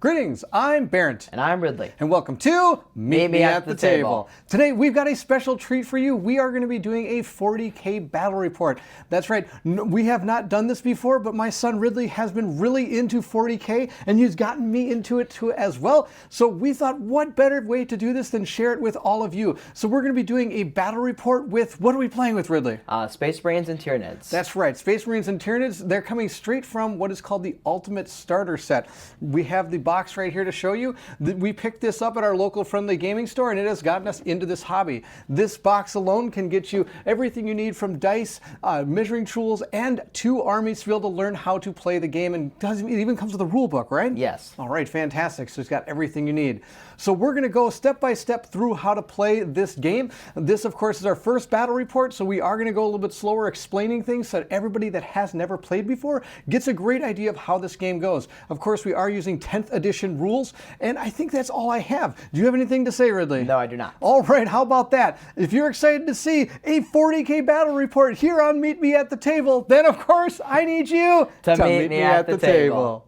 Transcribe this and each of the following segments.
Greetings, I'm Barrett. And I'm Ridley. And welcome to Meet Me at the Table. Today we've got a special treat for you. We are going to be doing a 40k battle report. That's right, we have not done this before, but my son Ridley has been really into 40k and he's gotten me into it too as well. So we thought, what better way to do this than share it with all of you. So we're going to be doing a battle report with, what are we playing with, Ridley? Space Marines and Tyranids. That's right, Space Marines and Tyranids. They're coming straight from what is called the Ultimate Starter Set. We have the box right here to show you. We picked this up at our local friendly gaming store and it has gotten us into this hobby. This box alone can get you everything you need from dice, measuring tools, and 2 armies to be able to learn how to play the game. And it even comes with a rule book, right? Yes. All right, fantastic. So it's got everything you need. So we're going to go step by step through how to play this game. This, of course, is our first battle report, so we are going to go a little bit slower explaining things so that everybody that has never played before gets a great idea of how this game goes. Of course, we are using 10th edition rules, and I think that's all I have. Do you have anything to say, Ridley? No, I do not. All right, how about that? If you're excited to see a 40k battle report here on Meet Me at the Table, then of course I need you to meet me at the table.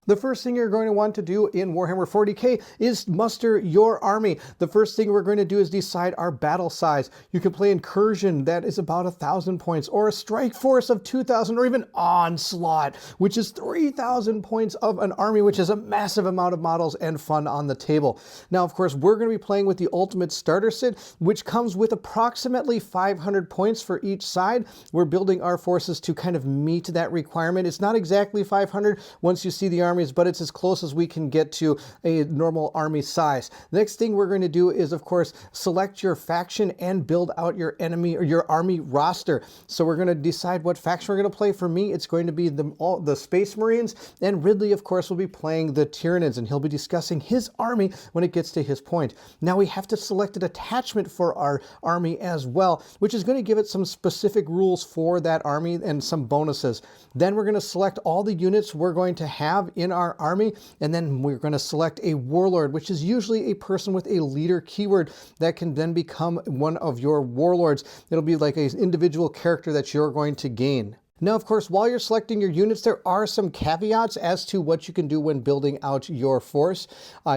The first thing you're going to want to do in Warhammer 40k is muster your army. The first thing we're going to do is decide our battle size. You can play Incursion, that is about 1,000 points, or a Strike Force of 2,000, or even Onslaught, which is 3,000 points of an army, which is a massive amount of models and fun on the table. Now, of course, we're going to be playing with the Ultimate Starter Set, which comes with approximately 500 points for each side. We're building our forces to kind of meet that requirement. It's not exactly 500 once you see the army, but it's as close as we can get to a normal army size. The next thing we're going to do is, of course, select your faction and build out your enemy or your army roster. So we're going to decide what faction we're going to play. For me, it's going to be the Space Marines, and Ridley, of course, will be playing the Tyranids, and he'll be discussing his army when it gets to his point. Now we have to select an attachment for our army as well, which is going to give it some specific rules for that army and some bonuses. Then we're going to select all the units we're going to have in our army, and then we're going to select a warlord, which is usually a person with a leader keyword that can then become one of your warlords. It'll be like an individual character that you're going to gain. Now, of course, while you're selecting your units, there are some caveats as to what you can do when building out your force.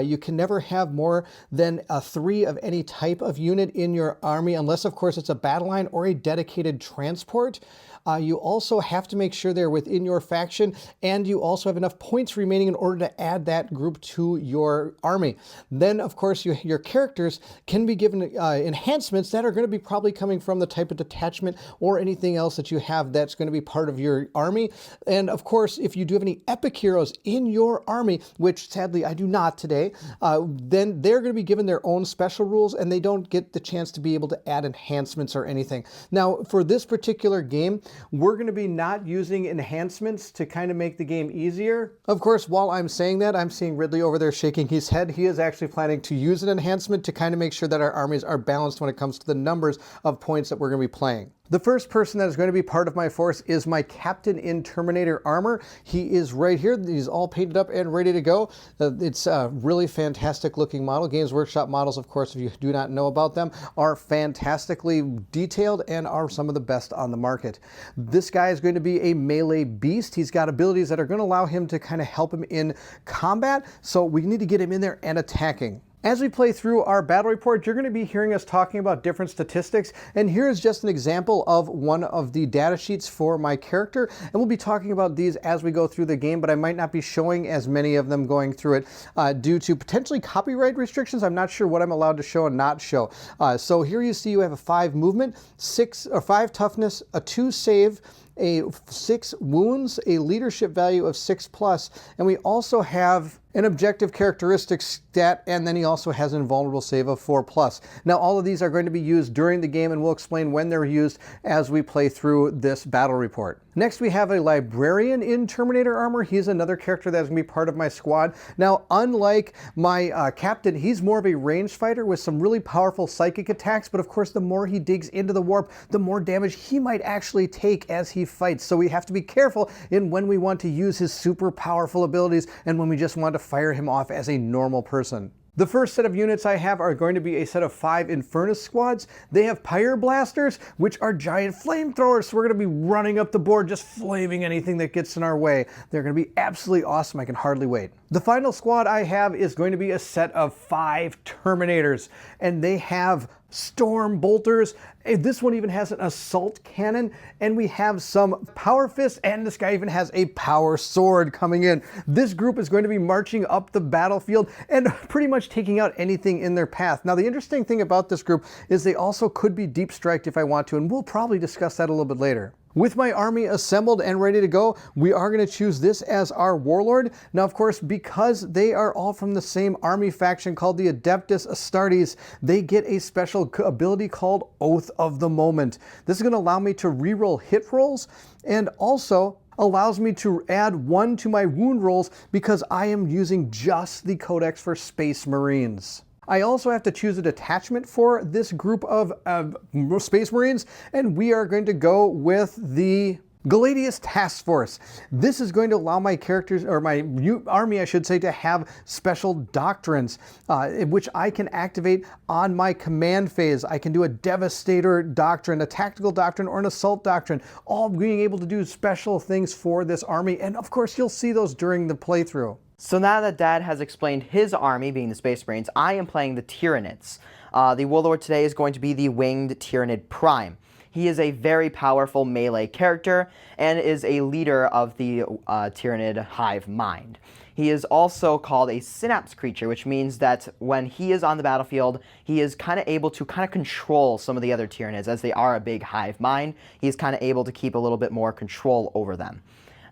You can never have more than 3 of any type of unit in your army, unless, of course, it's a battle line or a dedicated transport. You also have to make sure they're within your faction, and you also have enough points remaining in order to add that group to your army. Then, of course, your characters can be given enhancements that are going to be probably coming from the type of detachment or anything else that you have that's going to be part of your army. And of course, if you do have any epic heroes in your army, which sadly I do not today, then they're going to be given their own special rules, and they don't get the chance to be able to add enhancements or anything. Now, for this particular game, we're going to be not using enhancements to kind of make the game easier. Of course, while I'm saying that, I'm seeing Ridley over there shaking his head. He is actually planning to use an enhancement to kind of make sure that our armies are balanced when it comes to the numbers of points that we're going to be playing. The first person that is going to be part of my force is my captain in Terminator armor. He is right here. He's all painted up and ready to go. It's a really fantastic looking model. Games Workshop models, of course, if you do not know about them, are fantastically detailed and are some of the best on the market. This guy is going to be a melee beast. He's got abilities that are going to allow him to kind of help him in combat, so we need to get him in there and attacking. As we play through our battle report, you're going to be hearing us talking about different statistics, and here's just an example of one of the data sheets for my character, and we'll be talking about these as we go through the game, but I might not be showing as many of them going through it due to potentially copyright restrictions. I'm not sure what I'm allowed to show and not show. So here you see you have a 5 movement, 5 toughness, a 2 save, a 6 wounds, a leadership value of 6+, and we also have an objective characteristics stat, and then he also has an invulnerable save of 4+. Now all of these are going to be used during the game, and we'll explain when they're used as we play through this battle report. Next we have a librarian in Terminator armor. He's another character that's going to be part of my squad. Now unlike my captain, he's more of a ranged fighter with some really powerful psychic attacks, but of course the more he digs into the warp, the more damage he might actually take as he fights. So we have to be careful in when we want to use his super powerful abilities and when we just want to fire him off as a normal person. The first set of units I have are going to be a set of 5 Infernus squads. They have Pyre Blasters, which are giant flamethrowers, so we're going to be running up the board just flaming anything that gets in our way. They're going to be absolutely awesome. I can hardly wait. The final squad I have is going to be a set of 5 Terminators, and they have Storm Bolters. This one even has an assault cannon, and we have some power fists, and this guy even has a power sword coming in. This group is going to be marching up the battlefield and pretty much taking out anything in their path. Now the interesting thing about this group is they also could be deep striked if I want to, and we'll probably discuss that a little bit later. With my army assembled and ready to go, we are going to choose this as our warlord. Now, of course, because they are all from the same army faction called the Adeptus Astartes, they get a special ability called Oath of the Moment. This is going to allow me to reroll hit rolls and also allows me to add 1 to my wound rolls because I am using just the Codex for Space Marines. I also have to choose a detachment for this group of Space Marines, and we are going to go with the Galadius Task Force. This is going to allow my characters, or my army I should say, to have special doctrines, which I can activate on my command phase. I can do a Devastator doctrine, a tactical doctrine, or an assault doctrine, all being able to do special things for this army, and of course you'll see those during the playthrough. So now that Dad has explained his army, being the Space Marines, I am playing the Tyranids. The Warlord today is going to be the Winged Tyranid Prime. He is a very powerful melee character and is a leader of the Tyranid hive mind. He is also called a synapse creature, which means that when he is on the battlefield, he is kind of able to control some of the other Tyranids. As they are a big hive mind, he's kind of able to keep a little bit more control over them.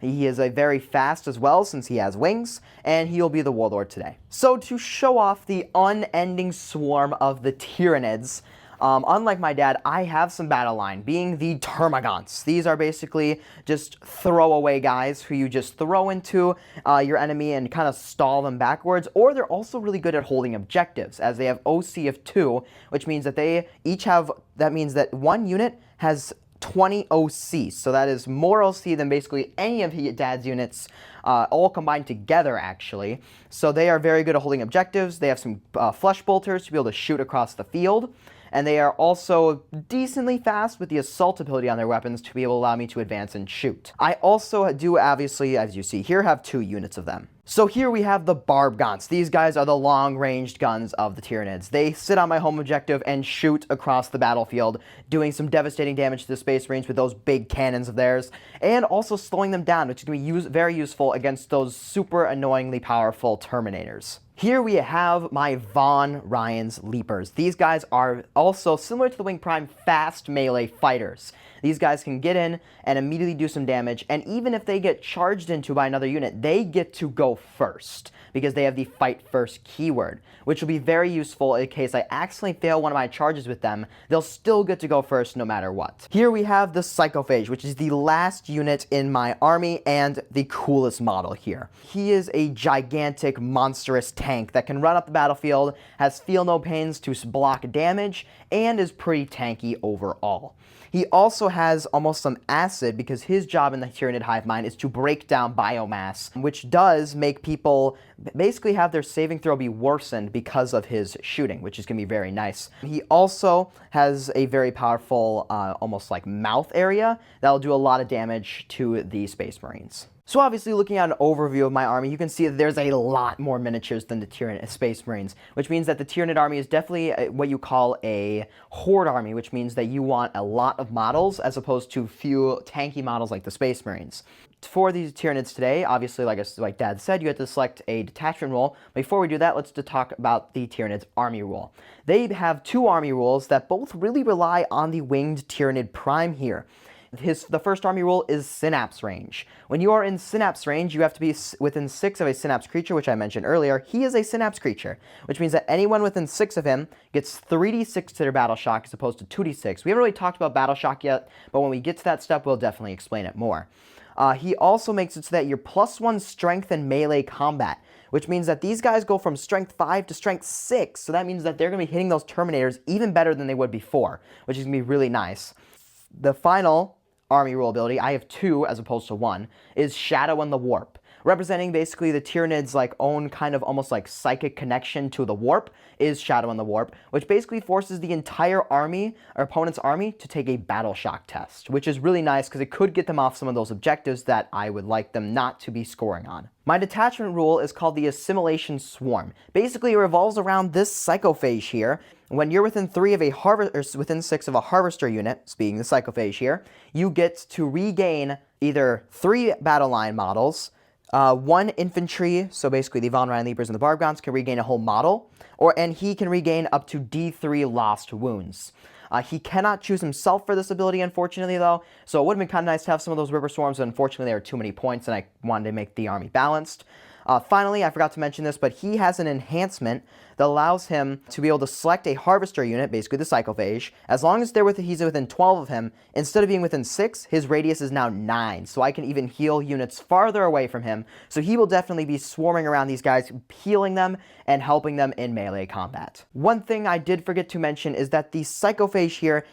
He is a very fast as well, since he has wings, and he'll be the Warlord today. So to show off the unending swarm of the Tyranids, unlike my dad, I have some battle line, being the Termagants. These are basically just throwaway guys who you just throw into your enemy and kind of stall them backwards, or they're also really good at holding objectives, as they have OC of 2, which means that they each have, that means that one unit has 20 OC, so that is more OC than basically any of Dad's units, all combined together actually. So they are very good at holding objectives. They have some flesh bolters to be able to shoot across the field, and they are also decently fast with the assault ability on their weapons to be able to allow me to advance and shoot. I also do, obviously, as you see here, have 2 units of them. So here we have the Barbgants. These guys are the long-ranged guns of the Tyranids. They sit on my home objective and shoot across the battlefield, doing some devastating damage to the Space Marines with those big cannons of theirs, and also slowing them down, which is going to be very useful against those super annoyingly powerful Terminators. Here we have my Von Ryan's Leapers. These guys are also, similar to the Wing Prime, fast melee fighters. These guys can get in and immediately do some damage, and even if they get charged into by another unit, they get to go first, because they have the fight first keyword, which will be very useful in case I accidentally fail one of my charges with them. They'll still get to go first no matter what. Here we have the Psychophage, which is the last unit in my army and the coolest model here. He is a gigantic, monstrous tank that can run up the battlefield, has feel no pains to block damage, and is pretty tanky overall. He also has almost some acid, because his job in the Tyranid hive mind is to break down biomass, which does make people basically have their saving throw be worsened because of his shooting, which is going to be very nice. He also has a very powerful, almost like mouth area that'll do a lot of damage to the Space Marines. So obviously, looking at an overview of my army, you can see that there's a lot more miniatures than the Tyranid Space Marines, which means that the Tyranid army is definitely what you call a horde army, which means that you want a lot of models as opposed to few tanky models like the Space Marines. For these Tyranids today, obviously, like Dad said, you have to select a detachment rule. Before we do that, let's talk about the Tyranids army rule. They have 2 army rules that both really rely on the Winged Tyranid Prime here. The first army rule is synapse range. When you are in synapse range, you have to be within 6 of a synapse creature, which I mentioned earlier. He is a synapse creature, which means that anyone within 6 of him gets 3d6 to their battle shock as opposed to 2d6. We haven't really talked about battle shock yet, but when we get to that step, we'll definitely explain it more. He also makes it so that you're +1 strength in melee combat, which means that these guys go from strength 5 to strength 6, so that means that they're going to be hitting those Terminators even better than they would before, which is going to be really nice. The final army rule ability, I have 2 as opposed to 1, is Shadow and the Warp. Representing basically the Tyranids' own kind of almost like psychic connection to the warp is Shadow and the Warp, which basically forces the entire army, or opponent's army, to take a battle shock test, which is really nice because it could get them off some of those objectives that I would like them not to be scoring on. My detachment rule is called the Assimilation Swarm. Basically, it revolves around this psychophage here. When you're within 3 of a within 6 of a harvester unit, speaking the psychophage here, you get to regain either 3 battle line models, 1 infantry, so basically the Von Rheinliebers and the Barbgons can regain a whole model, and he can regain up to D3 lost wounds. He cannot choose himself for this ability, unfortunately, though, so it would have been kind of nice to have some of those River Swarms, but unfortunately there are too many points, and I wanted to make the army balanced. Finally, I forgot to mention this, but he has an enhancement that allows him to be able to select a harvester unit, basically the psychophage. As long as he's within 12 of him, instead of being within 6, his radius is now 9, so I can even heal units farther away from him. So he will definitely be swarming around these guys, healing them and helping them in melee combat. One thing I did forget to mention is that the psychophage here,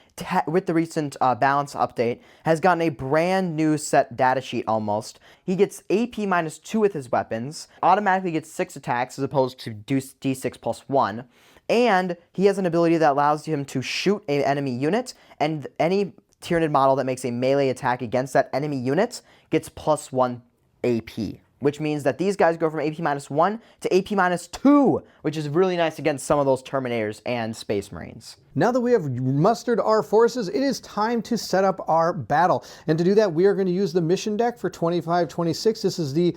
with the recent balance update, has gotten a brand new set datasheet almost. He gets AP -2 with his weapons, automatically gets 6 attacks as opposed to D6 +1, and he has an ability that allows him to shoot an enemy unit, and any Tyranid model that makes a melee attack against that enemy unit gets +1 AP. Which means that these guys go from AP -1 to AP -2, which is really nice against some of those Terminators and Space Marines. Now that we have mustered our forces, it is time to set up our battle. And to do that, we are going to use the mission deck for 25-26. This is the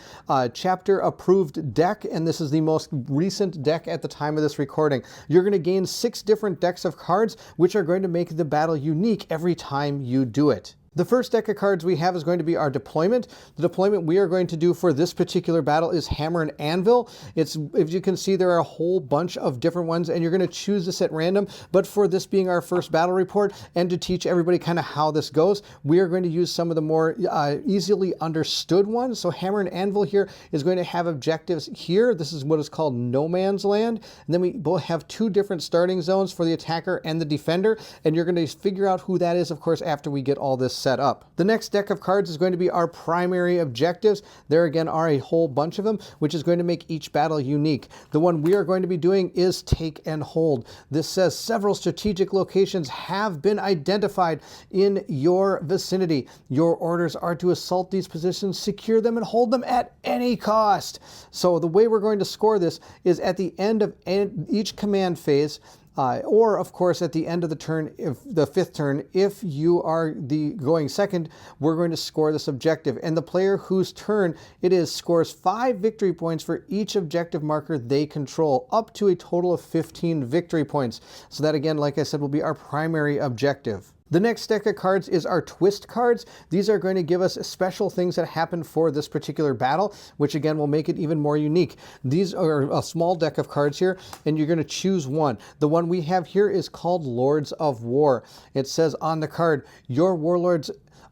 chapter approved deck, and this is the most recent deck at the time of this recording. You're going to gain 6 different decks of cards, which are going to make the battle unique every time you do it. The first deck of cards we have is going to be our deployment. The deployment we are going to do for this particular battle is Hammer and Anvil. If you can see, there are a whole bunch of different ones, and you're going to choose this at random. But for this being our first battle report, and to teach everybody kind of how this goes, we are going to use some of the more easily understood ones. So Hammer and Anvil here is going to have objectives here. This is what is called No Man's Land. And then we both have 2 different starting zones for the attacker and the defender. And you're going to figure out who that is, of course, after we get all this set up. The next deck of cards is going to be our primary objectives. There again are a whole bunch of them, which is going to make each battle unique. The one we are going to be doing is Take and Hold. This says several strategic locations have been identified in your vicinity. Your orders are to assault these positions, secure them, and hold them at any cost. So the way we're going to score this is at the end of each command phase, or of course at the end of the turn, if the 5th turn, if you are going second, we're going to score this objective. And the player whose turn it is scores 5 victory points for each objective marker they control, up to a total of 15 victory points. So that again, like I said, will be our primary objective. The next deck of cards is our twist cards. These are going to give us special things that happen for this particular battle, which again will make it even more unique. These are a small deck of cards here, and you're going to choose one. The one we have here is called Lords of War. It says on the card, your warlords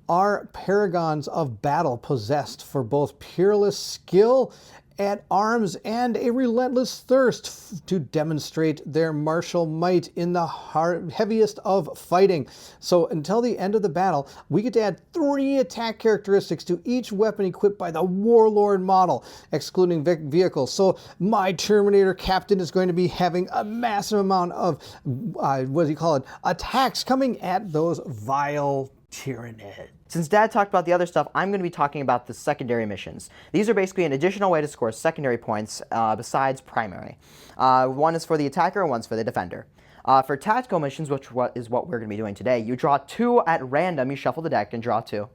are paragons of battle, possessed for both peerless skill at arms and a relentless thirst to demonstrate their martial might in the heaviest of fighting. So until the end of the battle, we get to add 3 attack characteristics to each weapon equipped by the Warlord model, excluding vehicles. So my Terminator captain is going to be having a massive amount of, attacks coming at those vile Tyranids. Since Dad talked about the other stuff, I'm going to be talking about the secondary missions. These are basically an additional way to score secondary points besides primary. One is for the attacker and one's for the defender. For tactical missions, which is what we're going to be doing today, you draw 2 at random. You shuffle the deck and draw 2.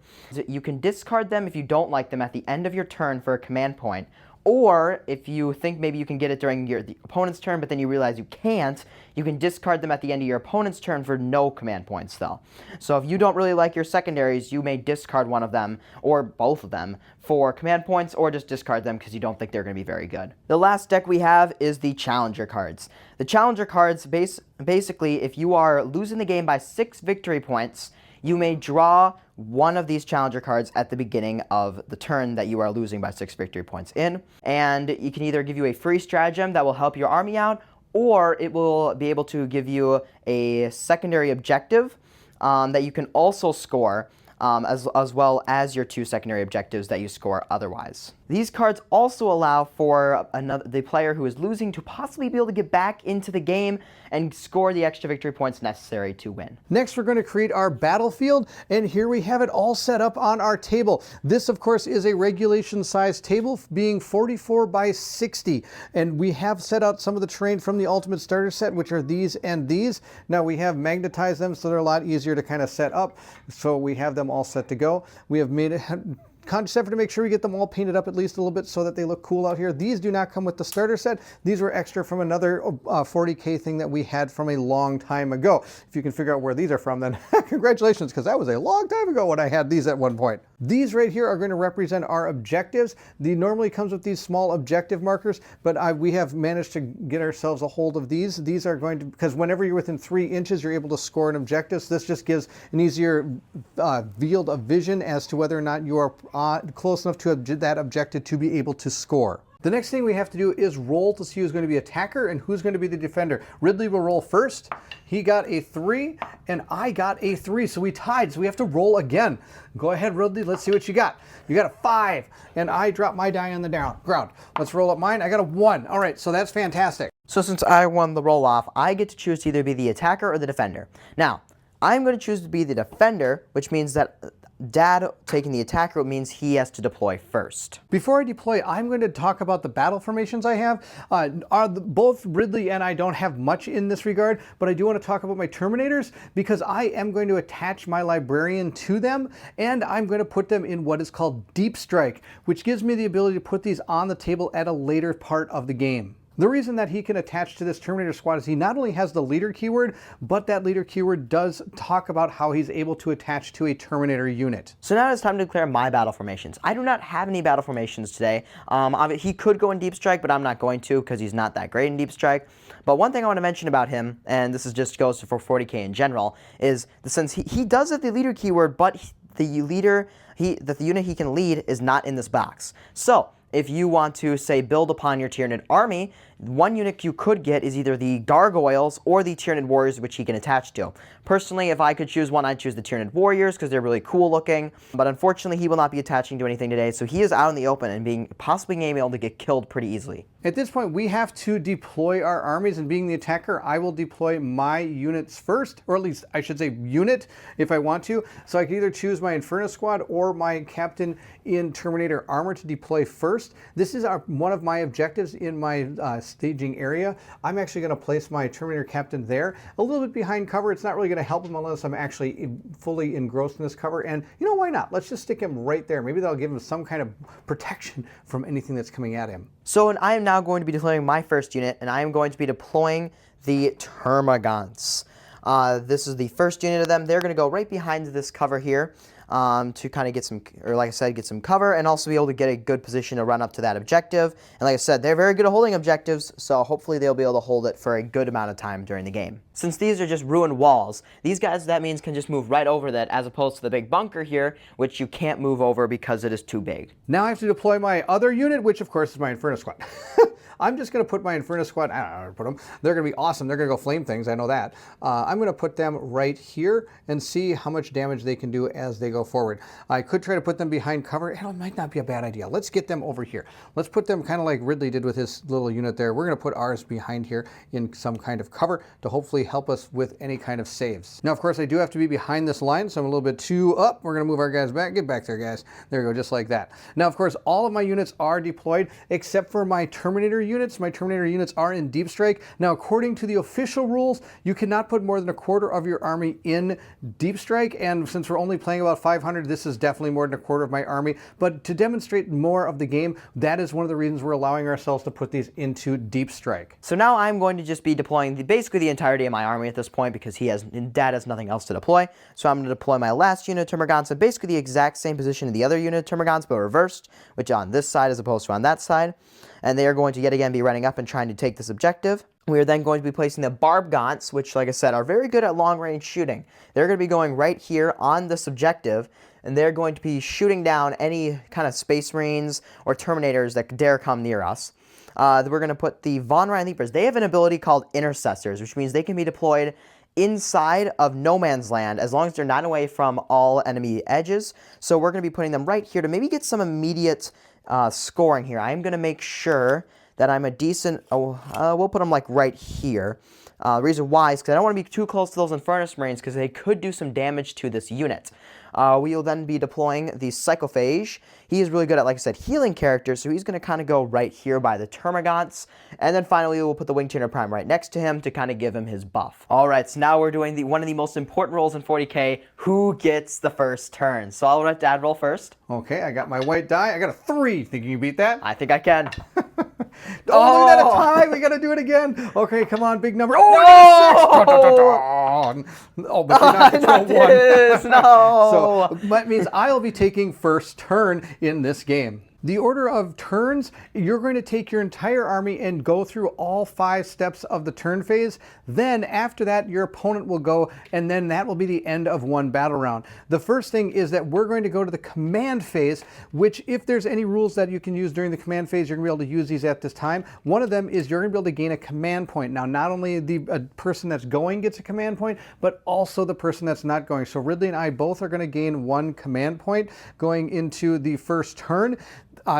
You can discard them if you don't like them at the end of your turn for a command point, Or if you think maybe you can get it during the opponent's turn, but then you realize you can't, you can discard them at the end of your opponent's turn for no command points though. So if you don't really like your secondaries, you may discard one of them, or both of them, for command points, or just discard them because you don't think they're going to be very good. The last deck we have is the Challenger cards. The Challenger cards, basically, if you are losing the game by 6 victory points, you may draw one of these Challenger cards at the beginning of the turn that you are losing by 6 victory points in. And it can either give you a free stratagem that will help your army out, or it will be able to give you a secondary objective that you can also score, as well as your 2 secondary objectives that you score otherwise. These cards also allow for the player who is losing to possibly be able to get back into the game and score the extra victory points necessary to win. Next, we're going to create our battlefield, and here we have it all set up on our table. This, of course, is a regulation size table, being 44 by 60, and we have set out some of the terrain from the Ultimate Starter set, which are these and these. Now, we have magnetized them, so they're a lot easier to kind of set up, so we have them all set to go. We have made it conscious effort to make sure we get them all painted up at least a little bit so that they look cool out here. These do not come with the starter set. These were extra from another 40k thing that we had from a long time ago. If you can figure out where these are from, then congratulations, because that was a long time ago when I had these at one point. These right here are going to represent our objectives. The normally comes with these small objective markers, but we have managed to get ourselves a hold of these. These are going to, because whenever you're within 3 inches, you're able to score an objective. So this just gives an easier field of vision as to whether or not you are close enough to that objective to be able to score. The next thing we have to do is roll to see who's going to be attacker and who's going to be the defender. Ridley will roll first. He got a 3 and I got a 3, so we tied, so we have to roll again. Go ahead, Ridley, let's see what you got. You got a 5 and I dropped my die on the ground. Let's roll up mine. I got a 1. All right, so that's fantastic. So since I won the roll off, I get to choose to either be the attacker or the defender. Now, I'm going to choose to be the defender, which means that Dad taking the attacker means he has to deploy first. Before I deploy, I'm going to talk about the battle formations I have. Both Ridley and I don't have much in this regard, but I do want to talk about my Terminators because I am going to attach my Librarian to them, and I'm going to put them in what is called Deep Strike, which gives me the ability to put these on the table at a later part of the game. The reason that he can attach to this Terminator squad is he not only has the leader keyword, but that leader keyword does talk about how he's able to attach to a Terminator unit. So now it's time to declare my battle formations. I do not have any battle formations today. He could go in Deep Strike, but I'm not going to because he's not that great in Deep Strike. But one thing I want to mention about him, and this is just goes for 40k in general, is since he does have the leader keyword, but the unit he can lead is not in this box. So if you want to, say, build upon your Tyranid army, one unit you could get is either the Gargoyles or the Tyranid Warriors, which he can attach to. Personally, if I could choose one, I'd choose the Tyranid Warriors because they're really cool looking. But unfortunately, he will not be attaching to anything today, so he is out in the open and possibly able to get killed pretty easily. At this point, we have to deploy our armies, and being the attacker, I will deploy my units first, or at least I should say unit if I want to. So I can either choose my Inferno Squad or my Captain in Terminator armor to deploy first. This is one of my objectives in my staging area. I'm actually going to place my Terminator Captain there, a little bit behind cover. It's not really going to help him unless I'm actually fully engrossed in this cover. And you know, why not? Let's just stick him right there. Maybe that'll give him some kind of protection from anything that's coming at him. So I am now going to be deploying my first unit, and I am going to be deploying the Termagants. This is the first unit of them. They're going to go right behind this cover here to kind of get some, or like I said, get some cover and also be able to get a good position to run up to that objective. And like I said, they're very good at holding objectives, so hopefully they'll be able to hold it for a good amount of time during the game. Since these are just ruined walls, these guys, that means, can just move right over that, as opposed to the big bunker here, which you can't move over because it is too big. Now I have to deploy my other unit, which of course is my Inferno Squad. I'm just going to put my Inferno Squad, I don't know where to put them. They're going to be awesome. They're going to go flame things, I know that. I'm going to put them right here and see how much damage they can do as they go forward. I could try to put them behind cover. It might not be a bad idea. Let's get them over here. Let's put them kind of like Ridley did with his little unit there. We're going to put ours behind here in some kind of cover to hopefully help us with any kind of saves. Now, of course, I do have to be behind this line, so I'm a little bit too up. We're going to move our guys back. Get back there, guys. There we go, just like that. Now, of course, all of my units are deployed except for my Terminator units. My Terminator units are in Deep Strike. Now, according to the official rules, you cannot put more than a quarter of your army in Deep Strike, and since we're only playing about 500, this is definitely more than a quarter of my army. But to demonstrate more of the game, that is one of the reasons we're allowing ourselves to put these into Deep Strike. So now I'm going to just be deploying basically the entirety of my army at this point because Dad has nothing else to deploy. So I'm going to deploy my last unit of Termagants in basically the exact same position in the other unit of Termagants, but reversed, which on this side as opposed to on that side. And they are going to yet again be running up and trying to take this objective. We are then going to be placing the Barbgants, which, like I said, are very good at long-range shooting. They're going to be going right here on this objective, and they're going to be shooting down any kind of Space Marines or Terminators that dare come near us. We're going to put the Von Ryan Leapers. They have an ability called Intercessors, which means they can be deployed inside of no man's land as long as they're not away from all enemy edges. So we're going to be putting them right here to maybe get some immediate scoring here. I'm going to make sure that I'm a decent, we'll put them like right here. The reason why is because I don't want to be too close to those Infernus Marines because they could do some damage to this unit. We will then be deploying the Psychophage. He is really good at, like I said, healing characters, so he's going to kind of go right here by the Termagants. And then finally, we'll put the Winged Tyrannid Prime right next to him to kind of give him his buff. All right, so now we're doing one of the most important roles in 40k, who gets the first turn. So I'll let Dad roll first. Okay, I got my white die. I got a 3. Think you can beat that? I think I can. Oh, look at that, a tie. We got to do it again. Okay, come on, big number. Oh, no! Oh, but they're not control 1. No. So that means I'll be taking first turn in this game. The order of turns, you're going to take your entire army and go through all 5 steps of the turn phase. Then after that, your opponent will go, and then that will be the end of one battle round. The first thing is that we're going to go to the command phase, which if there's any rules that you can use during the command phase, you're going to be able to use these at this time. One of them is you're going to be able to gain a command point. Now, not only the person that's going gets a command point, but also the person that's not going. So Ridley and I both are going to gain 1 command point going into the first turn.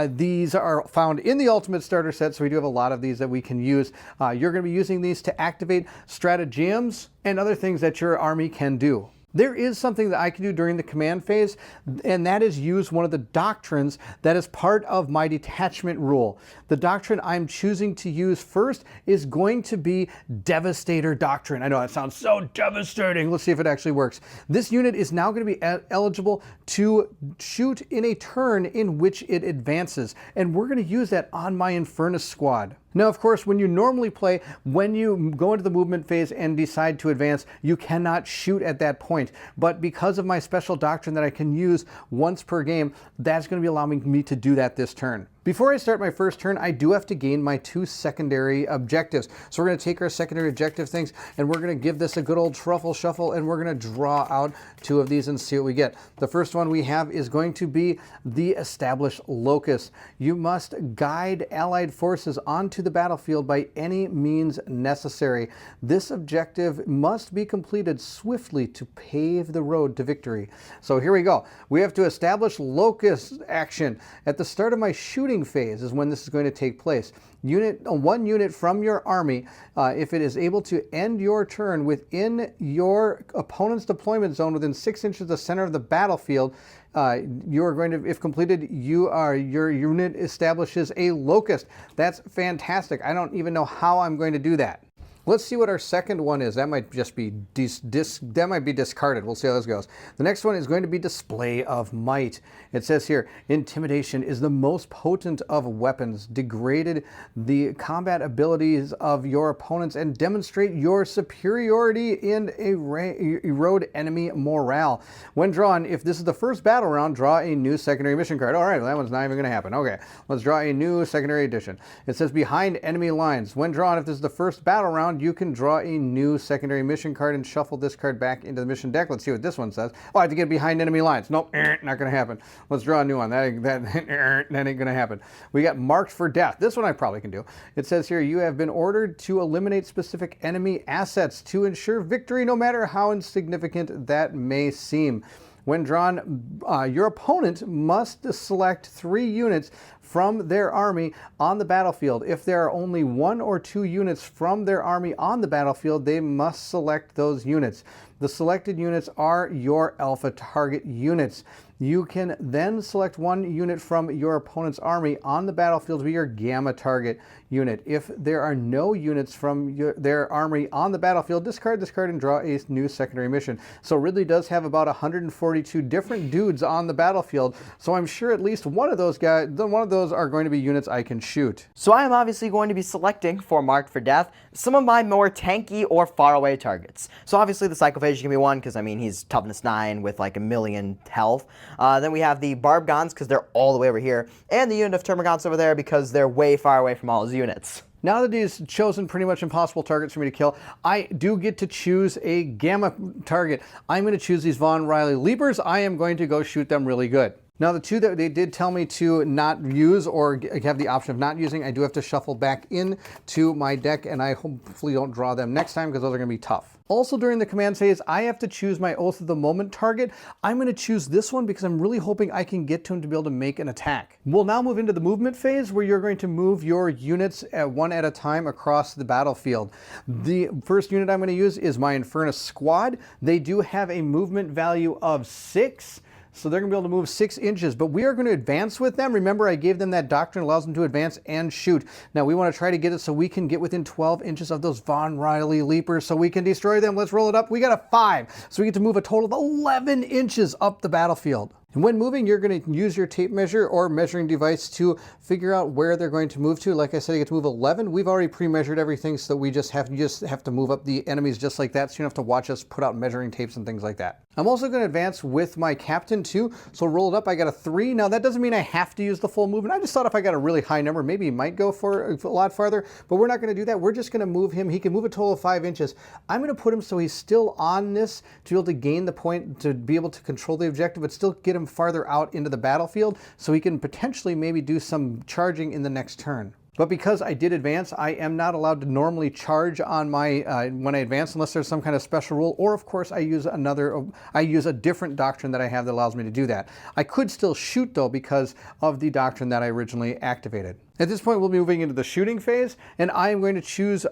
These are found in the Ultimate Starter set, so we do have a lot of these that we can use. You're going to be using these to activate stratagems and other things that your army can do. There is something that I can do during the command phase, and that is use one of the doctrines that is part of my detachment rule. The doctrine I'm choosing to use first is going to be Devastator Doctrine. I know that sounds so devastating. Let's see if it actually works. This unit is now going to be eligible to shoot in a turn in which it advances, and we're going to use that on my Infernus squad. Now, of course, when you normally play, when you go into the movement phase and decide to advance, you cannot shoot at that point. But because of my special doctrine that I can use once per game, that's going to be allowing me to do that this turn. Before I start my first turn, I do have to gain my 2 secondary objectives. So we're going to take our secondary objective things and we're going to give this a good old truffle shuffle and we're going to draw out 2 of these and see what we get. The first one we have is going to be the Established Locus. You must guide allied forces onto the battlefield by any means necessary. This objective must be completed swiftly to pave the road to victory. So here we go. We have to establish Locus action. At the start of my shooting phase is when this is going to take place. One unit from your army, if it is able to end your turn within your opponent's deployment zone within 6 inches of the center of the battlefield, you are going to, if completed, your unit establishes a locust. That's fantastic. I don't even know how I'm going to do that. Let's see what our second one is. That might just be that might be discarded. We'll see how this goes. The next one is going to be Display of Might. It says here, intimidation is the most potent of weapons. Degraded the combat abilities of your opponents and demonstrate your superiority in erode enemy morale. When drawn, if this is the first battle round, draw a new secondary mission card. All right, well, that one's not even going to happen. Okay, let's draw a new secondary edition. It says behind enemy lines. When drawn, if this is the first battle round, you can draw a new secondary mission card and shuffle this card back into the mission deck. Let's see what this one says. Oh, I have to get behind enemy lines. Nope, not going to happen. Let's draw a new one. That ain't going to happen. We got Marked for Death. This one I probably can do. It says here, you have been ordered to eliminate specific enemy assets to ensure victory, no matter how insignificant that may seem. When drawn, your opponent must select 3 units from their army on the battlefield. If there are only 1 or 2 units from their army on the battlefield, they must select those units. The selected units are your alpha target units. You can then select 1 unit from your opponent's army on the battlefield to be your gamma target unit. If there are no units from their army on the battlefield, discard, and draw a new secondary mission. So Ridley does have about 142 different dudes on the battlefield, so I'm sure at least one of those are going to be units I can shoot. So I am obviously going to be selecting for Marked for Death some of my more tanky or faraway targets. So obviously the Psychophage is going to be one, because I mean he's toughness 9 with like 1,000,000 health. Then we have the Barbgons, because they're all the way over here, and the unit of Termagants over there because they're way far away from all his units. Now that he's chosen pretty much impossible targets for me to kill, I do get to choose a gamma target. I'm going to choose these Von Riley Leapers. I am going to go shoot them really good. Now the 2 that they did tell me to not use or have the option of not using, I do have to shuffle back into my deck, and I hopefully don't draw them next time because those are going to be tough. Also during the command phase, I have to choose my Oath of the Moment target. I'm going to choose this one because I'm really hoping I can get to him to be able to make an attack. We'll now move into the movement phase, where you're going to move your units one at a time across the battlefield. The first unit I'm going to use is my Infernus Squad. They do have a movement value of 6. So they're going to be able to move 6 inches, but we are going to advance with them. Remember, I gave them that doctrine, allows them to advance and shoot. Now we want to try to get it so we can get within 12 inches of those Von Riley Leapers so we can destroy them. Let's roll it up. We got a 5. So we get to move a total of 11 inches up the battlefield. And when moving, you're going to use your tape measure or measuring device to figure out where they're going to move to. Like I said, you get to move 11. We've already pre-measured everything, so we just have to move up the enemies just like that, so you don't have to watch us put out measuring tapes and things like that. I'm also going to advance with my captain too, so roll it up. I got a 3. Now that doesn't mean I have to use the full movement. I just thought if I got a really high number, maybe he might go for a lot farther, but we're not going to do that. We're just going to move him. He can move a total of 5 inches. I'm going to put him so he's still on this to be able to gain the point, to be able to control the objective, but still get him farther out into the battlefield so he can potentially maybe do some charging in the next turn. But because I did advance, I am not allowed to normally charge on my when I advance unless there's some kind of special rule, or of course I use a different doctrine that I have that allows me to do that. I could still shoot though because of the doctrine that I originally activated. At this point, we'll be moving into the shooting phase, and I am going to choose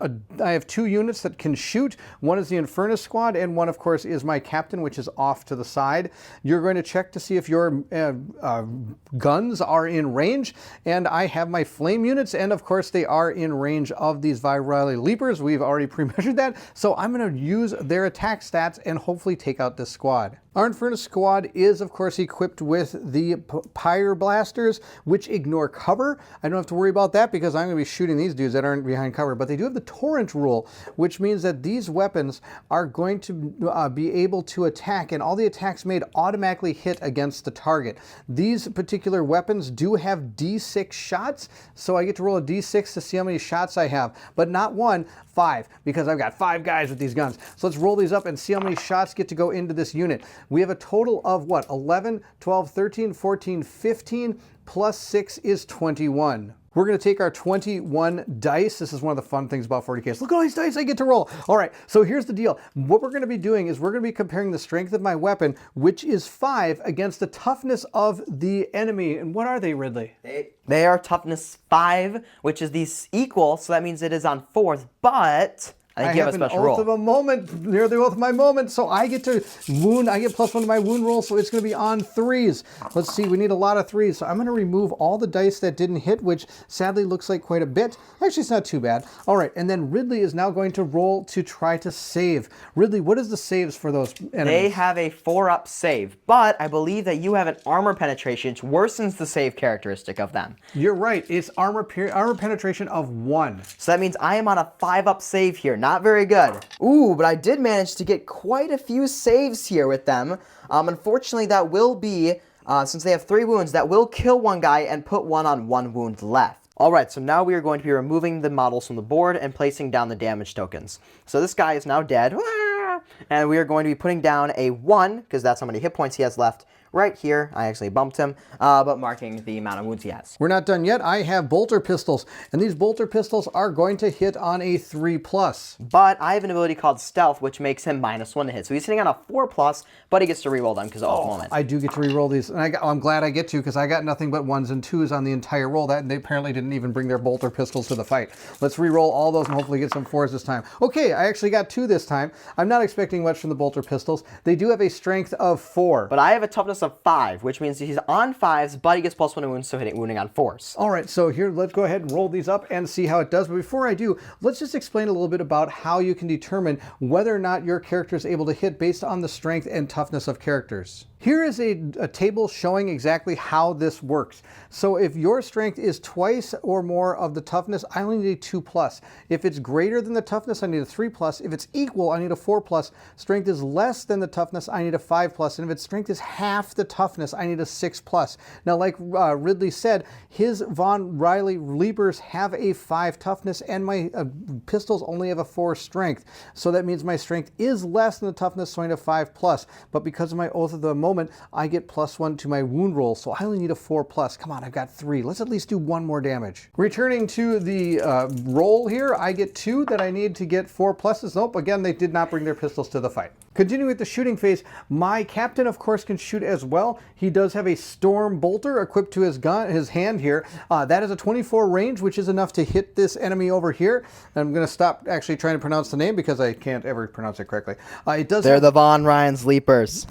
I have 2 units that can shoot. One is the Infernus Squad, and one, of course, is my captain, which is off to the side. You're going to check to see if your guns are in range, and I have my flame units, and of course, they are in range of these Von Riley Leapers. We've already pre-measured that, so I'm going to use their attack stats and hopefully take out this squad. Our Infernus Squad is, of course, equipped with the Pyre Blasters, which ignore cover. I don't have to worry about that because I'm going to be shooting these dudes that aren't behind cover. But they do have the Torrent rule, which means that these weapons are going to be able to attack, and all the attacks made automatically hit against the target. These particular weapons do have D6 shots, so I get to roll a D6 to see how many shots I have, but not 1, 5, because I've got 5 guys with these guns. So let's roll these up and see how many shots get to go into this unit. We have a total of what? 11, 12, 13, 14, 15, plus 6 is 21. We're going to take our 21 dice. This is one of the fun things about 40K. Look at all these dice I get to roll. All right, so here's the deal. What we're going to be doing is we're going to be comparing the strength of my weapon, which is 5, against the toughness of the enemy. And what are they, Ridley? They are toughness 5, which is the equal, so that means it is on 4th, but I have an oath of a moment, near the oath of my moment, so I get to wound, I get +1 to my wound roll, so it's going to be on 3s. Let's see, we need a lot of 3s, so I'm going to remove all the dice that didn't hit, which sadly looks like quite a bit. Actually, it's not too bad. All right, and then Ridley is now going to roll to try to save. Ridley, what is the saves for those enemies? They have a 4-up save, but I believe that you have an armor penetration, which worsens the save characteristic of them. You're right, it's armor penetration of 1. So that means I am on a 5-up save here. Not very good. Ooh, but I did manage to get quite a few saves here with them. Unfortunately, that will be, since they have 3 wounds, that will kill one guy and put one on 1 wound left. Alright, so now we are going to be removing the models from the board and placing down the damage tokens. So this guy is now dead. And we are going to be putting down a 1, because that's how many hit points he has left, right here. I actually bumped him, but marking the amount of wounds he has. We're not done yet. I have bolter pistols, and these bolter pistols are going to hit on a 3+. But I have an ability called Stealth, which makes him -1 to hit. So he's hitting on a 4+, but he gets to reroll them because of moment. I do get to reroll these, and I'm glad I get to, because I got nothing but 1s and 2s on the entire roll. That, and they apparently didn't even bring their bolter pistols to the fight. Let's reroll all those and hopefully get some 4s this time. Okay, I actually got 2 this time. I'm not expecting much from the bolter pistols. They do have a strength of 4. But I have a toughness of 5, which means he's on 5s, but he gets +1 to wounds, so wounding on 4s. All right, so here, let's go ahead and roll these up and see how it does. But before I do, let's just explain a little bit about how you can determine whether or not your character is able to hit based on the strength and toughness of characters. Here is a table showing exactly how this works. So if your strength is twice or more of the toughness, I only need a 2+. If it's greater than the toughness, I need a 3+. If it's equal, I need a 4+. Strength is less than the toughness, I need a 5+. And if its strength is half the toughness, I need a 6+. Now, like Ridley said, his Von Riley Leapers have a 5 toughness, and my pistols only have a 4 strength. So that means my strength is less than the toughness, so I need a 5+. But because of my Oath of the Moment, I get +1 to my wound roll, so I only need a 4+. Come on, I've got 3. Let's at least do 1 more damage. Returning to the roll here, I get 2 that I need to get 4+. Nope, again, they did not bring their pistols to the fight. Continuing with the shooting phase, my captain, of course, can shoot as well. He does have a storm bolter equipped to his gun, his hand here. That is a 24 range, which is enough to hit this enemy over here. I'm going to stop actually trying to pronounce the name because I can't ever pronounce it correctly. They're the Von Ryan's Leapers.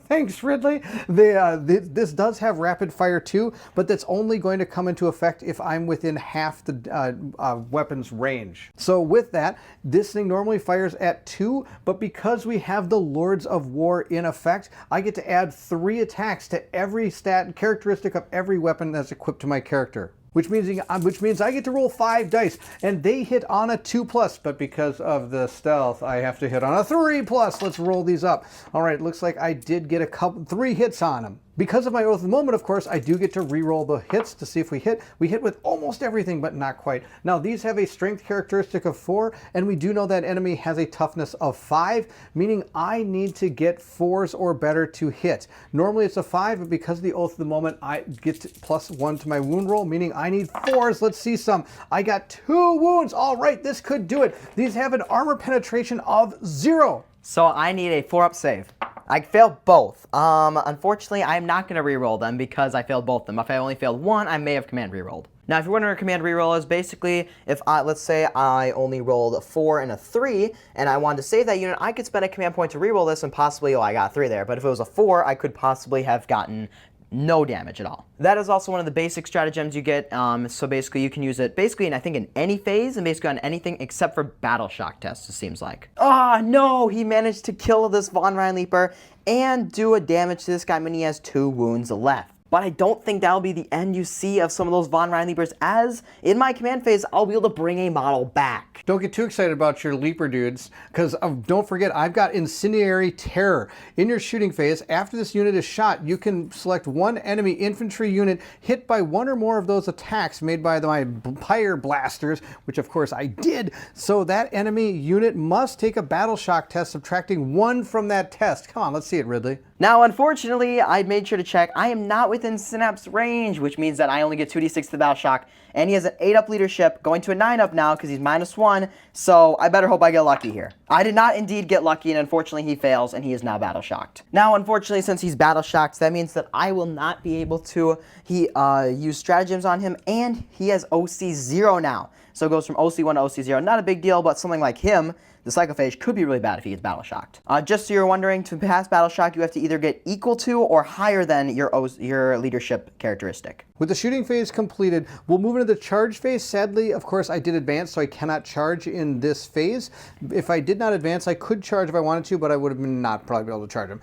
Thanks, Ridley. This does have rapid fire too, but that's only going to come into effect if I'm within half the weapon's range. So with that, this thing normally fires at 2, but because we have the Lords of War in effect, I get to add 3 attacks to every stat characteristic of every weapon that's equipped to my character. Which means I get to roll 5 dice, and they hit on a 2+, but because of the stealth, I have to hit on a 3+. Let's roll these up. All right, looks like I did get 3 hits on them. Because of my Oath of the Moment, of course, I do get to re-roll the hits to see if we hit. We hit with almost everything, but not quite. Now, these have a strength characteristic of 4, and we do know that enemy has a toughness of 5, meaning I need to get 4s or better to hit. Normally it's a 5, but because of the Oath of the Moment, I get +1 to my wound roll, meaning I need 4s. Let's see some. I got 2 wounds. All right, this could do it. These have an armor penetration of 0. So I need a 4-up save. I failed both. Unfortunately, I'm not going to reroll them because I failed both of them. If I only failed one, I may have command rerolled. Now, if you're wondering what command reroll is, basically, if let's say I only rolled a 4 and a 3, and I wanted to save that unit, I could spend a command point to reroll this, and possibly, I got 3 there. But if it was a 4, I could possibly have gotten no damage at all. That is also one of the basic stratagems you get. So basically, you can use it I think in any phase and basically on anything except for battle shock tests, it seems like. Ah, no! He managed to kill this Von Ryan Leaper and do a damage to this guy when he has 2 wounds left. But I don't think that'll be the end you see of some of those Von Ryan Leapers, as in my command phase, I'll be able to bring a model back. Don't get too excited about your Leaper dudes, because don't forget, I've got Incendiary Terror. In your shooting phase, after this unit is shot, you can select one enemy infantry unit hit by 1 or more of those attacks made by my Pyre Blasters, which of course I did. So that enemy unit must take a battle shock test, subtracting 1 from that test. Come on, let's see it, Ridley. Now, unfortunately, I made sure to check. I am not within Synapse range, which means that I only get 2d6 to the battle shock. And he has an 8-up leadership, going to a 9-up now because he's -1. So I better hope I get lucky here. I did not indeed get lucky, and unfortunately he fails, and he is now battle shocked. Now, unfortunately, since he's battle shocked, that means that I will not be able to use stratagems on him, and he has OC 0 now. So it goes from OC 1 to OC 0. Not a big deal, but something like him, the Psychophage, could be really bad if he gets battle shocked. Just so you're wondering, to pass battle shock, you have to either get equal to or higher than your leadership characteristic. With the shooting phase completed, we'll move into the charge phase. Sadly, of course, I did advance, so I cannot charge in this phase. If I did not advance, I could charge if I wanted to, but I would have not probably been able to charge him.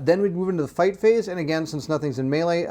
Then we'd move into the fight phase, and again, since nothing's in melee,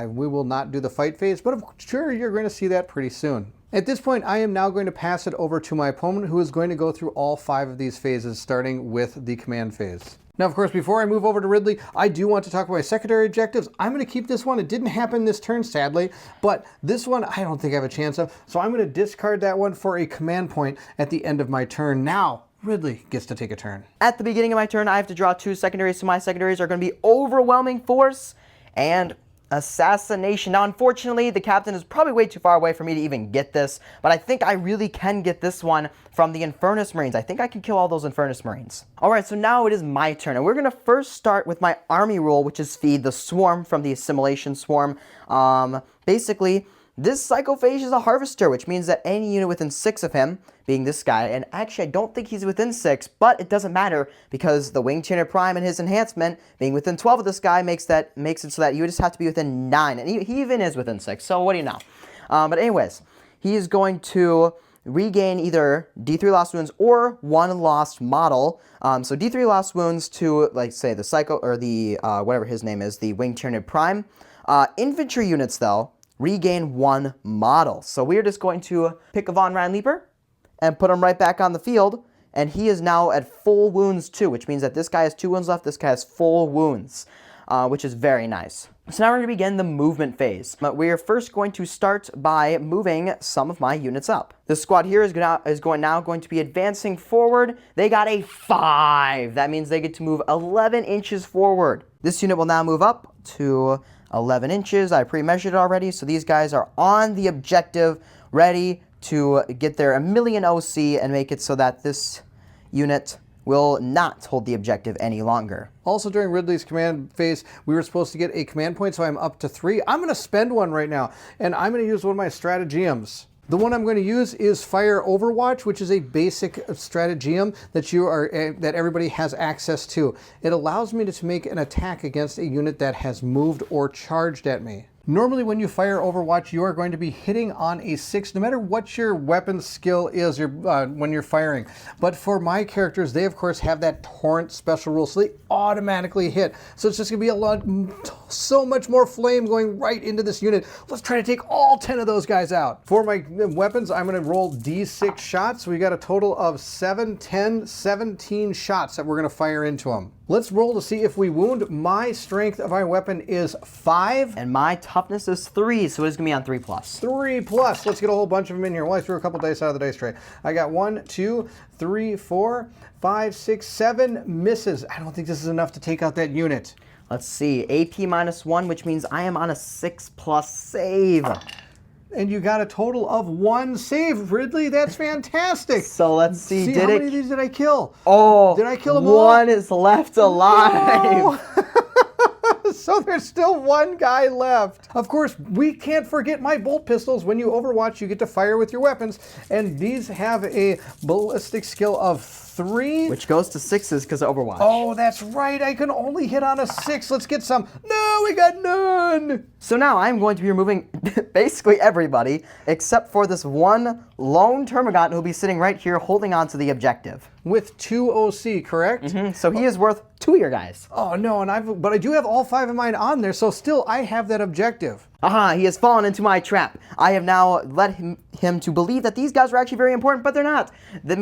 we will not do the fight phase, but I'm sure you're going to see that pretty soon. At this point, I am now going to pass it over to my opponent, who is going to go through all 5 of these phases, starting with the command phase. Now, of course, before I move over to Ridley, I do want to talk about my secondary objectives. I'm going to keep this one. It didn't happen this turn, sadly, but this one I don't think I have a chance of, so I'm going to discard that one for a command point at the end of my turn. Now, Ridley gets to take a turn. At the beginning of my turn, I have to draw 2 secondaries, so my secondaries are going to be Overwhelming Force and assassination. Now, unfortunately, the captain is probably way too far away for me to even get this, but I think I really can get this one from the Infernus Marines. I think I can kill all those Infernus Marines. All right, so now it is my turn, and we're going to first start with my army rule, which is feed the swarm from the assimilation swarm. Basically, this Psychophage is a harvester, which means that any unit within 6 of him, being this guy, and actually I don't think he's within 6, but it doesn't matter because the Winged Tyranid Prime and his enhancement being within 12 of this guy makes it so that you just have to be within 9, and he even is within 6, so what do you know? But anyways, he is going to regain either D3 lost wounds or 1 lost model. So D3 lost wounds to, like, say, the Psycho, or the, whatever his name is, the Winged Tyranid Prime. Infantry units, though, regain 1 model. So we're just going to pick a Von Ryan Leaper and put him right back on the field. And he is now at full wounds too, which means that this guy has 2 wounds left, this guy has full wounds, which is very nice. So now we're going to begin the movement phase. But we are first going to start by moving some of my units up. This squad here is now going to be advancing forward. They got a 5. That means they get to move 11 inches forward. This unit will now move up to 11 inches. I pre-measured it already, so these guys are on the objective, ready to get their 1,000,000 OC and make it so that this unit will not hold the objective any longer. Also, during Ridley's command phase, we were supposed to get a command point, so I'm up to 3. I'm going to spend one right now, and I'm going to use one of my stratagems. The one I'm going to use is Fire Overwatch, which is a basic stratagem that everybody has access to. It allows me to make an attack against a unit that has moved or charged at me. Normally when you fire Overwatch, you are going to be hitting on a 6, no matter what your weapon skill is when you're firing. But for my characters, they of course have that torrent special rule, so they automatically hit. So it's just going to be so much more flame going right into this unit. Let's try to take all 10 of those guys out. For my weapons, I'm going to roll D6 shots. We got a total of 7, 10, 17 shots that we're going to fire into them. Let's roll to see if we wound. My strength of my weapon is 5. And my toughness is 3, so it's going to be on 3+. 3+. Let's get a whole bunch of them in here. Well, I threw a couple dice out of the dice tray. I got 1, 2, 3, 4, 5, 6, 7 misses. I don't think this is enough to take out that unit. Let's see. AP -1, which means I am on a 6+ save. And you got a total of 1 save, Ridley. That's fantastic. So let's see. How many of these did I kill? Oh, did I kill them all? 1 is left alive. No. So there's still 1 guy left. Of course, we can't forget my bolt pistols. When you Overwatch, you get to fire with your weapons, and these have a ballistic skill of 3. Which goes to 6s because of Overwatch. Oh, that's right. I can only hit on a 6. Let's get some. No, we got none. So now I'm going to be removing basically everybody except for this one lone Termagant who'll be sitting right here holding on to the objective. With 2 OC, correct? Mm-hmm. So he is worth 2 of your guys. Oh, no, but I do have all 5 of mine on there, so still I have that objective. Aha, he has fallen into my trap. I have now led him to believe that these guys are actually very important, but they're not.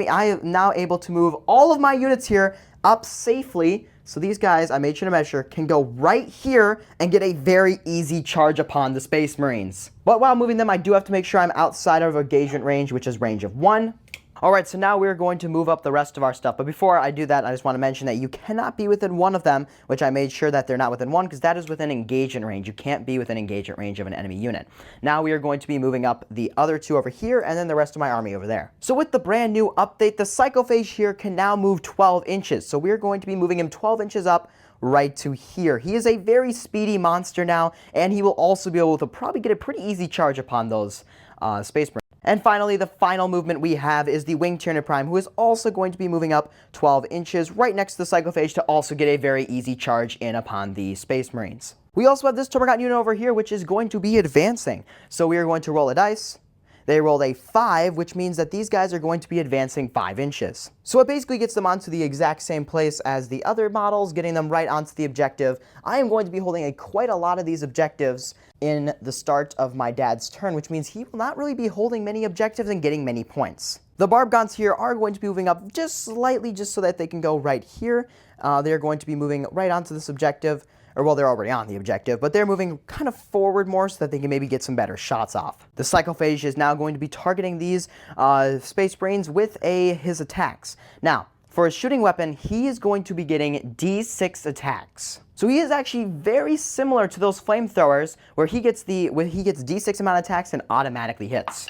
I am now able to move all of my units here up safely. So these guys, I made sure to measure, can go right here and get a very easy charge upon the Space Marines. But while moving them, I do have to make sure I'm outside of engagement range, which is range of 1. All right, so now we're going to move up the rest of our stuff. But before I do that, I just want to mention that you cannot be within 1 of them, which I made sure that they're not within 1 because that is within engagement range. You can't be within engagement range of an enemy unit. Now we are going to be moving up the other 2 over here and then the rest of my army over there. So with the brand new update, the Psychophage here can now move 12 inches. So we're going to be moving him 12 inches up right to here. He is a very speedy monster now, and he will also be able to probably get a pretty easy charge upon those Space Marines. And finally, the final movement we have is the Winged Tyranid Prime, who is also going to be moving up 12 inches right next to the Psychophage to also get a very easy charge in upon the Space Marines. We also have this Termagant unit over here, which is going to be advancing. So we are going to roll a dice. They rolled a 5, which means that these guys are going to be advancing 5 inches. So it basically gets them onto the exact same place as the other models, getting them right onto the objective. I am going to be holding quite a lot of these objectives in the start of my dad's turn, which means he will not really be holding many objectives and getting many points. The Barbgons here are going to be moving up just slightly just so that they can go right here. They're going to be moving right onto this objective. Or, well, they're already on the objective, but they're moving kind of forward more so that they can maybe get some better shots off. The Psychophage is now going to be targeting these Space Marines with his attacks. Now, For his shooting weapon, he is going to be getting D6 attacks. So he is actually very similar to those flamethrowers where he gets D6 amount of attacks and automatically hits.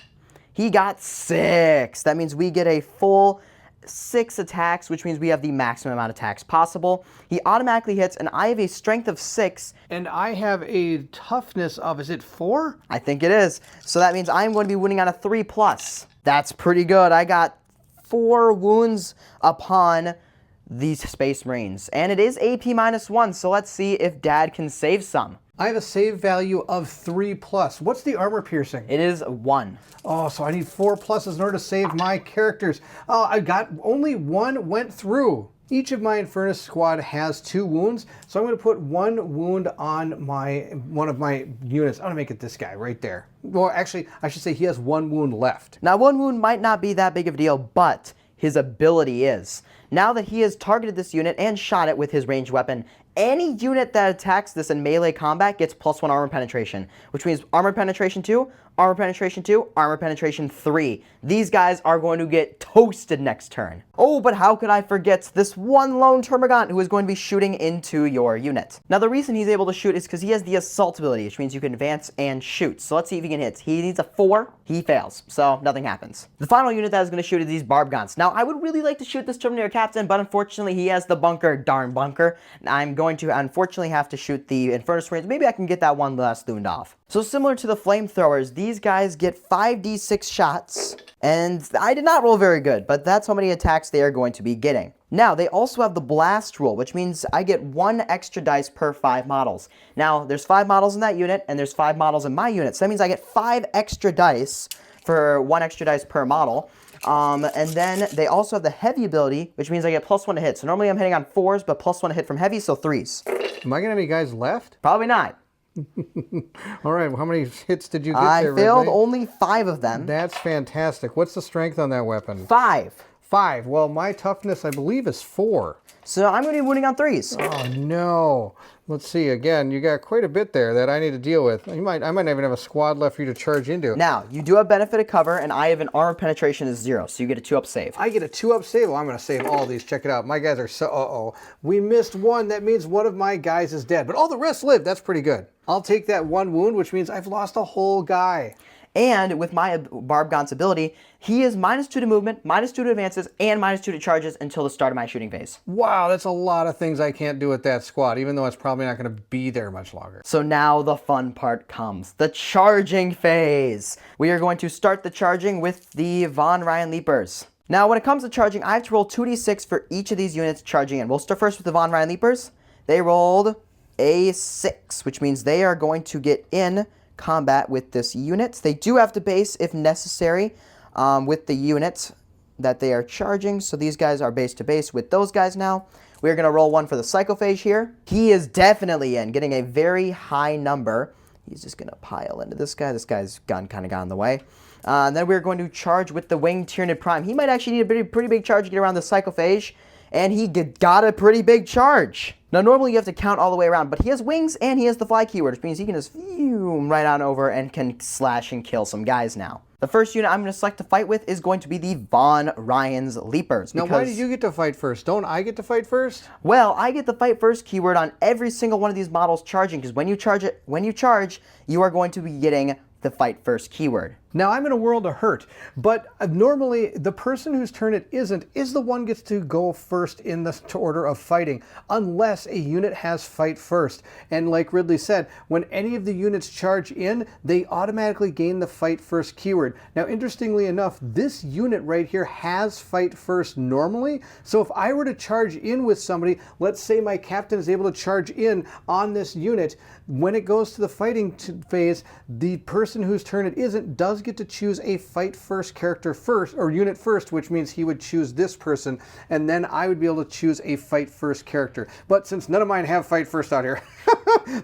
He got 6. That means we get a full 6 attacks, which means we have the maximum amount of attacks possible. He automatically hits, and I have a strength of 6. And I have a toughness of, is it 4? I think it is. So that means I'm going to be winning on a 3+. That's pretty good. I got 4 wounds upon these Space Marines. And it is AP -1, so let's see if Dad can save some. I have a save value of 3+. What's the armor piercing? It is 1. Oh, so I need 4+ in order to save my characters. Oh, I got only 1 went through. Each of my Infernus squad has 2 wounds, so I'm going to put 1 wound on one of my units. I'm going to make it this guy right there. Well, actually, I should say he has 1 wound left. Now, 1 wound might not be that big of a deal, but his ability is. Now that he has targeted this unit and shot it with his ranged weapon, any unit that attacks this in melee combat gets +1 armor penetration, which means armor penetration 2, armor penetration 2, armor penetration 3. These guys are going to get toasted next turn. Oh, but how could I forget this one lone Termagant who is going to be shooting into your unit. Now, the reason he's able to shoot is because he has the assault ability, which means you can advance and shoot. So let's see if he can hit. He needs a 4. He fails, so nothing happens. The final unit that is going to shoot is these Barbgants. Now, I would really like to shoot this Terminator Captain, but unfortunately, he has the bunker. Darn bunker. I'm going to unfortunately have to shoot the Infernus Marines. Maybe I can get that one last looned off. So similar to the flamethrowers, these guys get 5d6 shots, and I did not roll very good, but that's how many attacks they are going to be getting. Now, they also have the blast rule, which means I get 1 extra dice per 5 models. Now, there's 5 models in that unit, and there's 5 models in my unit, so that means I get 5 extra dice for 1 extra dice per model. And then they also have the heavy ability, which means I get +1 to hit. So normally I'm hitting on 4s, but +1 to hit from heavy, so 3s. Am I going to have any guys left? Probably not. All right, well, how many hits did you get I there, failed Ridley? only 5 of them. That's fantastic. What's the strength on that weapon? 5. 5. Well, my toughness, I believe, is 4. So I'm going to be winning on 3s. Oh, no. Let's see. Again, you got quite a bit there that I need to deal with. I might not even have a squad left for you to charge into. Now, you do have benefit of cover, and I have an armor penetration of 0, so you get a 2-up save. I get a 2-up save? Well, I'm going to save all these. Check it out. My guys are so... Uh-oh. We missed 1. That means one of my guys is dead. But all the rest live. That's pretty good. I'll take that 1 wound, which means I've lost a whole guy. And with my Barbgant's ability, he is -2 to movement, -2 to advances, and -2 to charges until the start of my shooting phase. Wow, that's a lot of things I can't do with that squad, even though it's probably not going to be there much longer. So now the fun part comes, the charging phase. We are going to start the charging with the Von Ryan Leapers. Now, when it comes to charging, I have to roll 2d6 for each of these units charging in. We'll start first with the Von Ryan Leapers. They rolled a 6, which means they are going to get in combat with this unit. They do have to base if necessary with the units that they are charging. So these guys are base to base with those guys now. We're going to roll 1 for the Psychophage here. He is definitely in, getting a very high number. He's just going to pile into this guy. This guy's gun kind of got in the way. Then we're going to charge with the Winged Tyranid Prime. He might actually need a pretty big charge to get around the Psychophage. And he got a pretty big charge. Now, normally you have to count all the way around, but he has wings and he has the fly keyword, which means he can just zoom right on over and can slash and kill some guys now. The first unit I'm going to select to fight with is going to be the Von Ryan's Leapers. Now, why did you get to fight first? Don't I get to fight first? Well, I get the fight first keyword on every single one of these models charging, because when you charge, you are going to be getting the fight first keyword. Now, I'm in a world of hurt, but normally the person whose turn it isn't is the one gets to go first in the order of fighting, unless a unit has fight first. And like Ridley said, when any of the units charge in, they automatically gain the fight first keyword. Now, interestingly enough, this unit right here has fight first normally. So if I were to charge in with somebody, let's say my captain is able to charge in on this unit, when it goes to the fighting phase, the person whose turn it isn't does get to choose a fight first character first, or unit first, which means he would choose this person, and then I would be able to choose a fight first character. But since none of mine have fight first out here,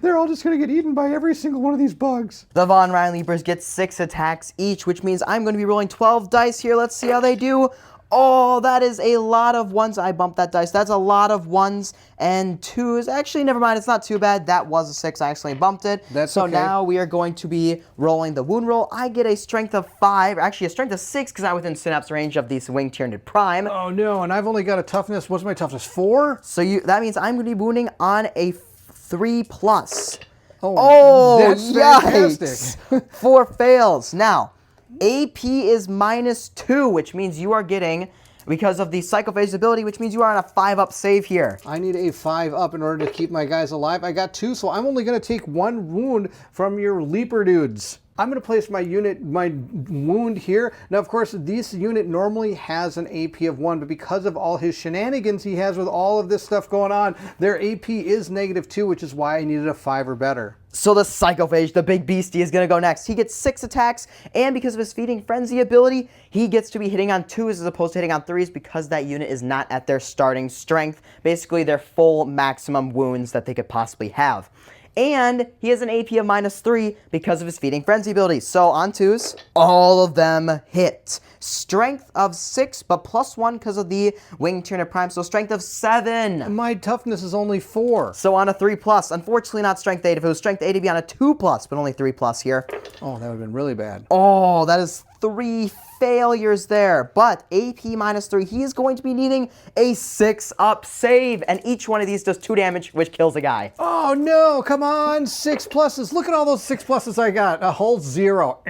they're all just going to get eaten by every single one of these bugs. The Von Ryan Leapers get 6 attacks each, which means I'm going to be rolling 12 dice here. Let's see how they do. Oh, that is a lot of ones. I bumped that dice. That's a lot of ones and twos. Actually, never mind. It's not too bad. That was a 6. I accidentally bumped it. That's so okay. now we are going to be rolling the wound roll. I get a strength of 5. Actually, a strength of 6 because I'm within synapse range of the winged Tyranid Prime. Oh, no. And I've only got a toughness. What's my toughness? 4? So that means I'm going to be wounding on a 3+. Oh, that's yikes. fantastic. 4 fails. Now, AP is -2, which means you are getting, because of the psychophage ability, which means you are on a 5-up save here. I need a 5-up in order to keep my guys alive. I got 2, so I'm only going to take 1 wound from your leaper dudes. I'm going to place my wound here. Now, of course, this unit normally has an AP of 1, but because of all his shenanigans he has with all of this stuff going on, their AP is -2, which is why I needed a 5 or better. So the Psychophage, the big beastie, is going to go next. He gets 6 attacks, and because of his Feeding Frenzy ability, he gets to be hitting on 2s as opposed to hitting on 3s because that unit is not at their starting strength, basically their full maximum wounds that they could possibly have. And he has an AP of -3 because of his Feeding Frenzy ability. So on 2s, all of them hit. Strength of 6, but +1 because of the Winged Tyranid Prime, so strength of 7. My toughness is only 4. So on a 3+, unfortunately not strength 8. If it was strength 8, it'd be on a 2+, but only 3+ here. Oh, that would have been really bad. Oh, that is 3 failures there. But AP -3, he is going to be needing a 6-up save, and each one of these does 2 damage, which kills a guy. Oh, no, come on, 6 pluses. Look at all those 6 pluses I got. A whole 0.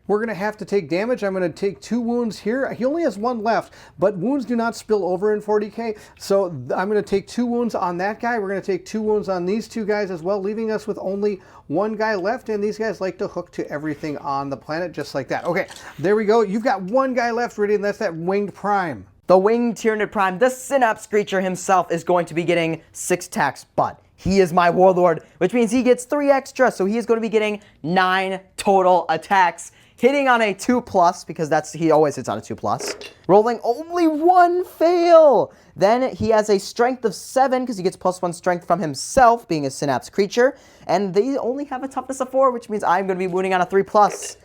We're going to have to take damage. I'm going to take 2 wounds here. He only has 1 left, but wounds do not spill over in 40k. So I'm going to take 2 wounds on that guy. We're going to take 2 wounds on these 2 guys as well, leaving us with only 1 guy left. And these guys like to hook to everything on the planet just like that. Okay, there we go. You've got 1 guy left, Ridley, and that's that Winged Prime. The Winged Tyranid Prime, the Synapse Creature himself, is going to be getting 6 attacks, but he is my Warlord, which means he gets 3 extra, so he is going to be getting 9 total attacks. Hitting on a 2+, because he always hits on a 2+. Rolling only 1 fail. Then he has a strength of 7, because he gets +1 strength from himself, being a Synapse Creature. And they only have a toughness of 4, which means I'm going to be wounding on a 3+.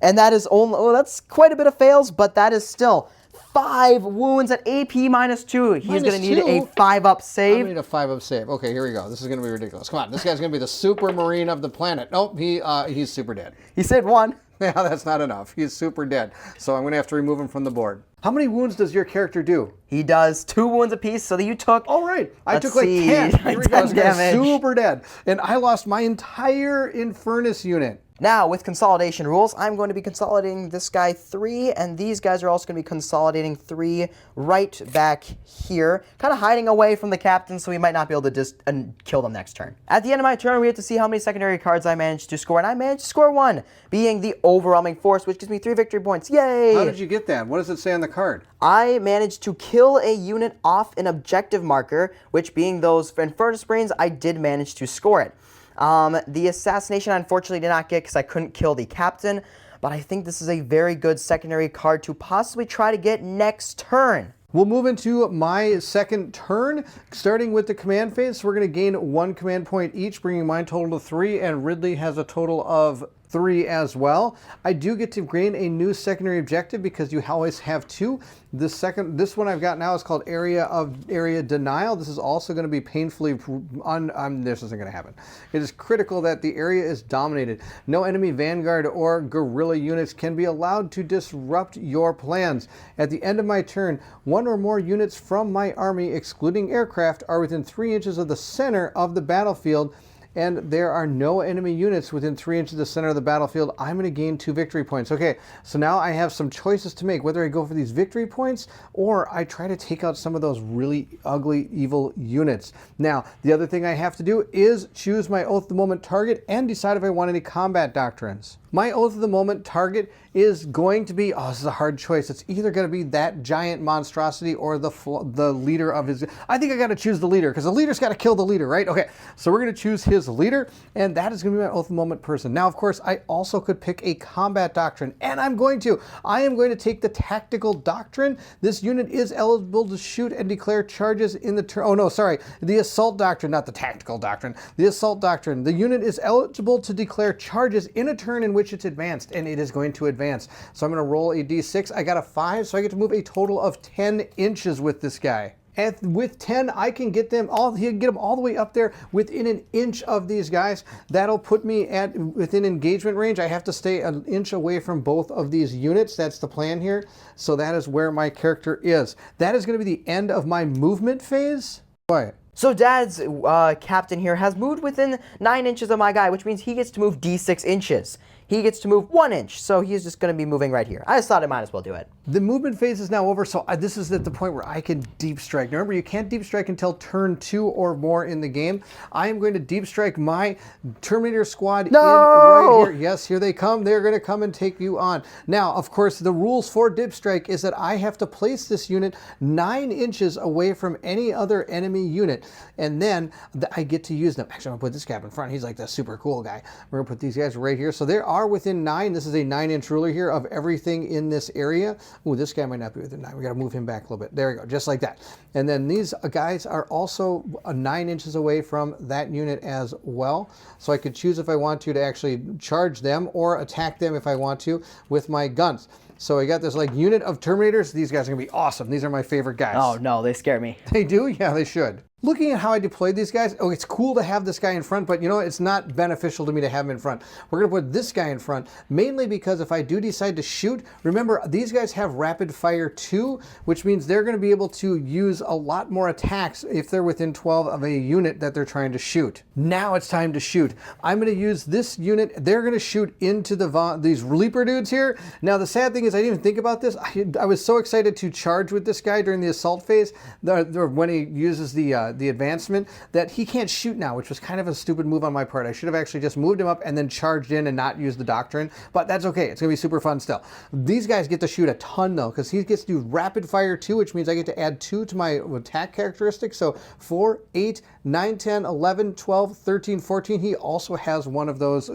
And that is only, oh, that's quite a bit of fails, but that is still 5 wounds at AP -2. He's going to need a 5-up save. I need a 5-up save. Okay, here we go. This is going to be ridiculous. Come on, this guy's going to be the super marine of the planet. Nope, he's super dead. He saved 1. Yeah, that's not enough. He's super dead. So I'm going to have to remove him from the board. How many wounds does your character do? He does 2 wounds apiece, so that you took... All right. I took like 10. Here we go. This guy's super dead. And I lost my entire Infernus unit. Now, with consolidation rules, I'm going to be consolidating this guy 3, and these guys are also going to be consolidating 3 right back here, kind of hiding away from the captain, so we might not be able to just kill them next turn. At the end of my turn, we have to see how many secondary cards I managed to score, and I managed to score 1, being the Overwhelming Force, which gives me 3 victory points. Yay! How did you get that? What does it say on the card? I managed to kill a unit off an objective marker, which being those Infernus Brains, I did manage to score it. The assassination I unfortunately did not get because I couldn't kill the captain, but I think this is a very good secondary card to possibly try to get next turn. We'll move into my second turn, starting with the command phase. So we're going to gain 1 command point each, bringing my total to 3, and Ridley has a total of 3 as well. I do get to gain a new secondary objective because you always have 2. This one I've got now is called Area Denial. This is also going to be painfully this isn't going to happen. It is critical that the area is dominated. No enemy vanguard or guerrilla units can be allowed to disrupt your plans. At the end of my turn, 1 or more units from my army, excluding aircraft, are within 3 inches of the center of the battlefield, and there are no enemy units within 3 inches of the center of the battlefield. I'm going to gain 2 victory points. Okay, so now I have some choices to make, whether I go for these victory points or I try to take out some of those really ugly, evil units. Now, the other thing I have to do is choose my Oath of the Moment target and decide if I want any combat doctrines. My Oath of the Moment target is going to be, oh, this is a hard choice. It's either going to be that giant monstrosity or the leader of his... I think I got to choose the leader, because the leader's got to kill the leader, right? Okay, so we're going to choose his leader, and that is going to be my Oath of the Moment person. Now, of course, I also could pick a combat doctrine, and I'm going to. I am going to take the Tactical Doctrine. This unit is eligible to shoot and declare charges in the turn... Oh, no, sorry. The Assault Doctrine, not the Tactical Doctrine. The Assault Doctrine. The unit is eligible to declare charges in a turn in which which it's advanced, and it is going to advance. So I'm going to roll a d6. I got a 5, so I get to move a total of 10 inches with this guy. And with 10, I can get them all. He can get them all the way up there within an inch of these guys. That'll put me at within engagement range. I have to stay an inch away from both of these units. That's the plan here. So that is where my character is. That is going to be the end of my movement phase. Quiet. So Dad's captain here has moved within 9 inches of my guy, which means he gets to move d6 inches. He gets to move 1 inch, so he's just going to be moving right here. I just thought I might as well do it. The movement phase is now over, so this is at the point where I can deep strike. Now remember, you can't deep strike until turn 2 or more in the game. I am going to deep strike my Terminator squad in right here. Yes, here they come. They're going to come and take you on. Now, of course, the rules for deep strike is that I have to place this unit 9 inches away from any other enemy unit, and then I get to use them. Actually, I'm going to put this guy up in front. He's like the super cool guy. We're going to put these guys right here. So there are within 9. This is a 9-inch ruler here of everything in this area. Ooh, this guy might not be within 9. We got to move him back a little bit. There we go, just like that. And then these guys are also 9 inches away from that unit as well. So I could choose if I want to actually charge them or attack them if I want to with my guns. So I got this like unit of Terminators. These guys are going to be awesome. These are my favorite guys. Oh no, they scare me. They do? Yeah, they should. Looking at how I deployed these guys, oh, it's cool to have this guy in front, but you know, it's not beneficial to me to have him in front. We're going to put this guy in front, mainly because if I do decide to shoot, remember, these guys have rapid fire 2, which means they're going to be able to use a lot more attacks if they're within 12 of a unit that they're trying to shoot. Now it's time to shoot. I'm going to use this unit. They're going to shoot into these Leaper dudes here. Now, the sad thing is I didn't even think about this. I was so excited to charge with this guy during the assault phase, when he uses the advancement, that he can't shoot now, which was kind of a stupid move on my part. I should have actually just moved him up and then charged in and not used the doctrine, but that's okay. It's gonna be super fun still. These guys get to shoot a ton though, because he gets to do rapid fire 2, which means I get to add 2 to my attack characteristic. So 4, 8, 9, 10, 11, 12, 13, 14. He also has one of those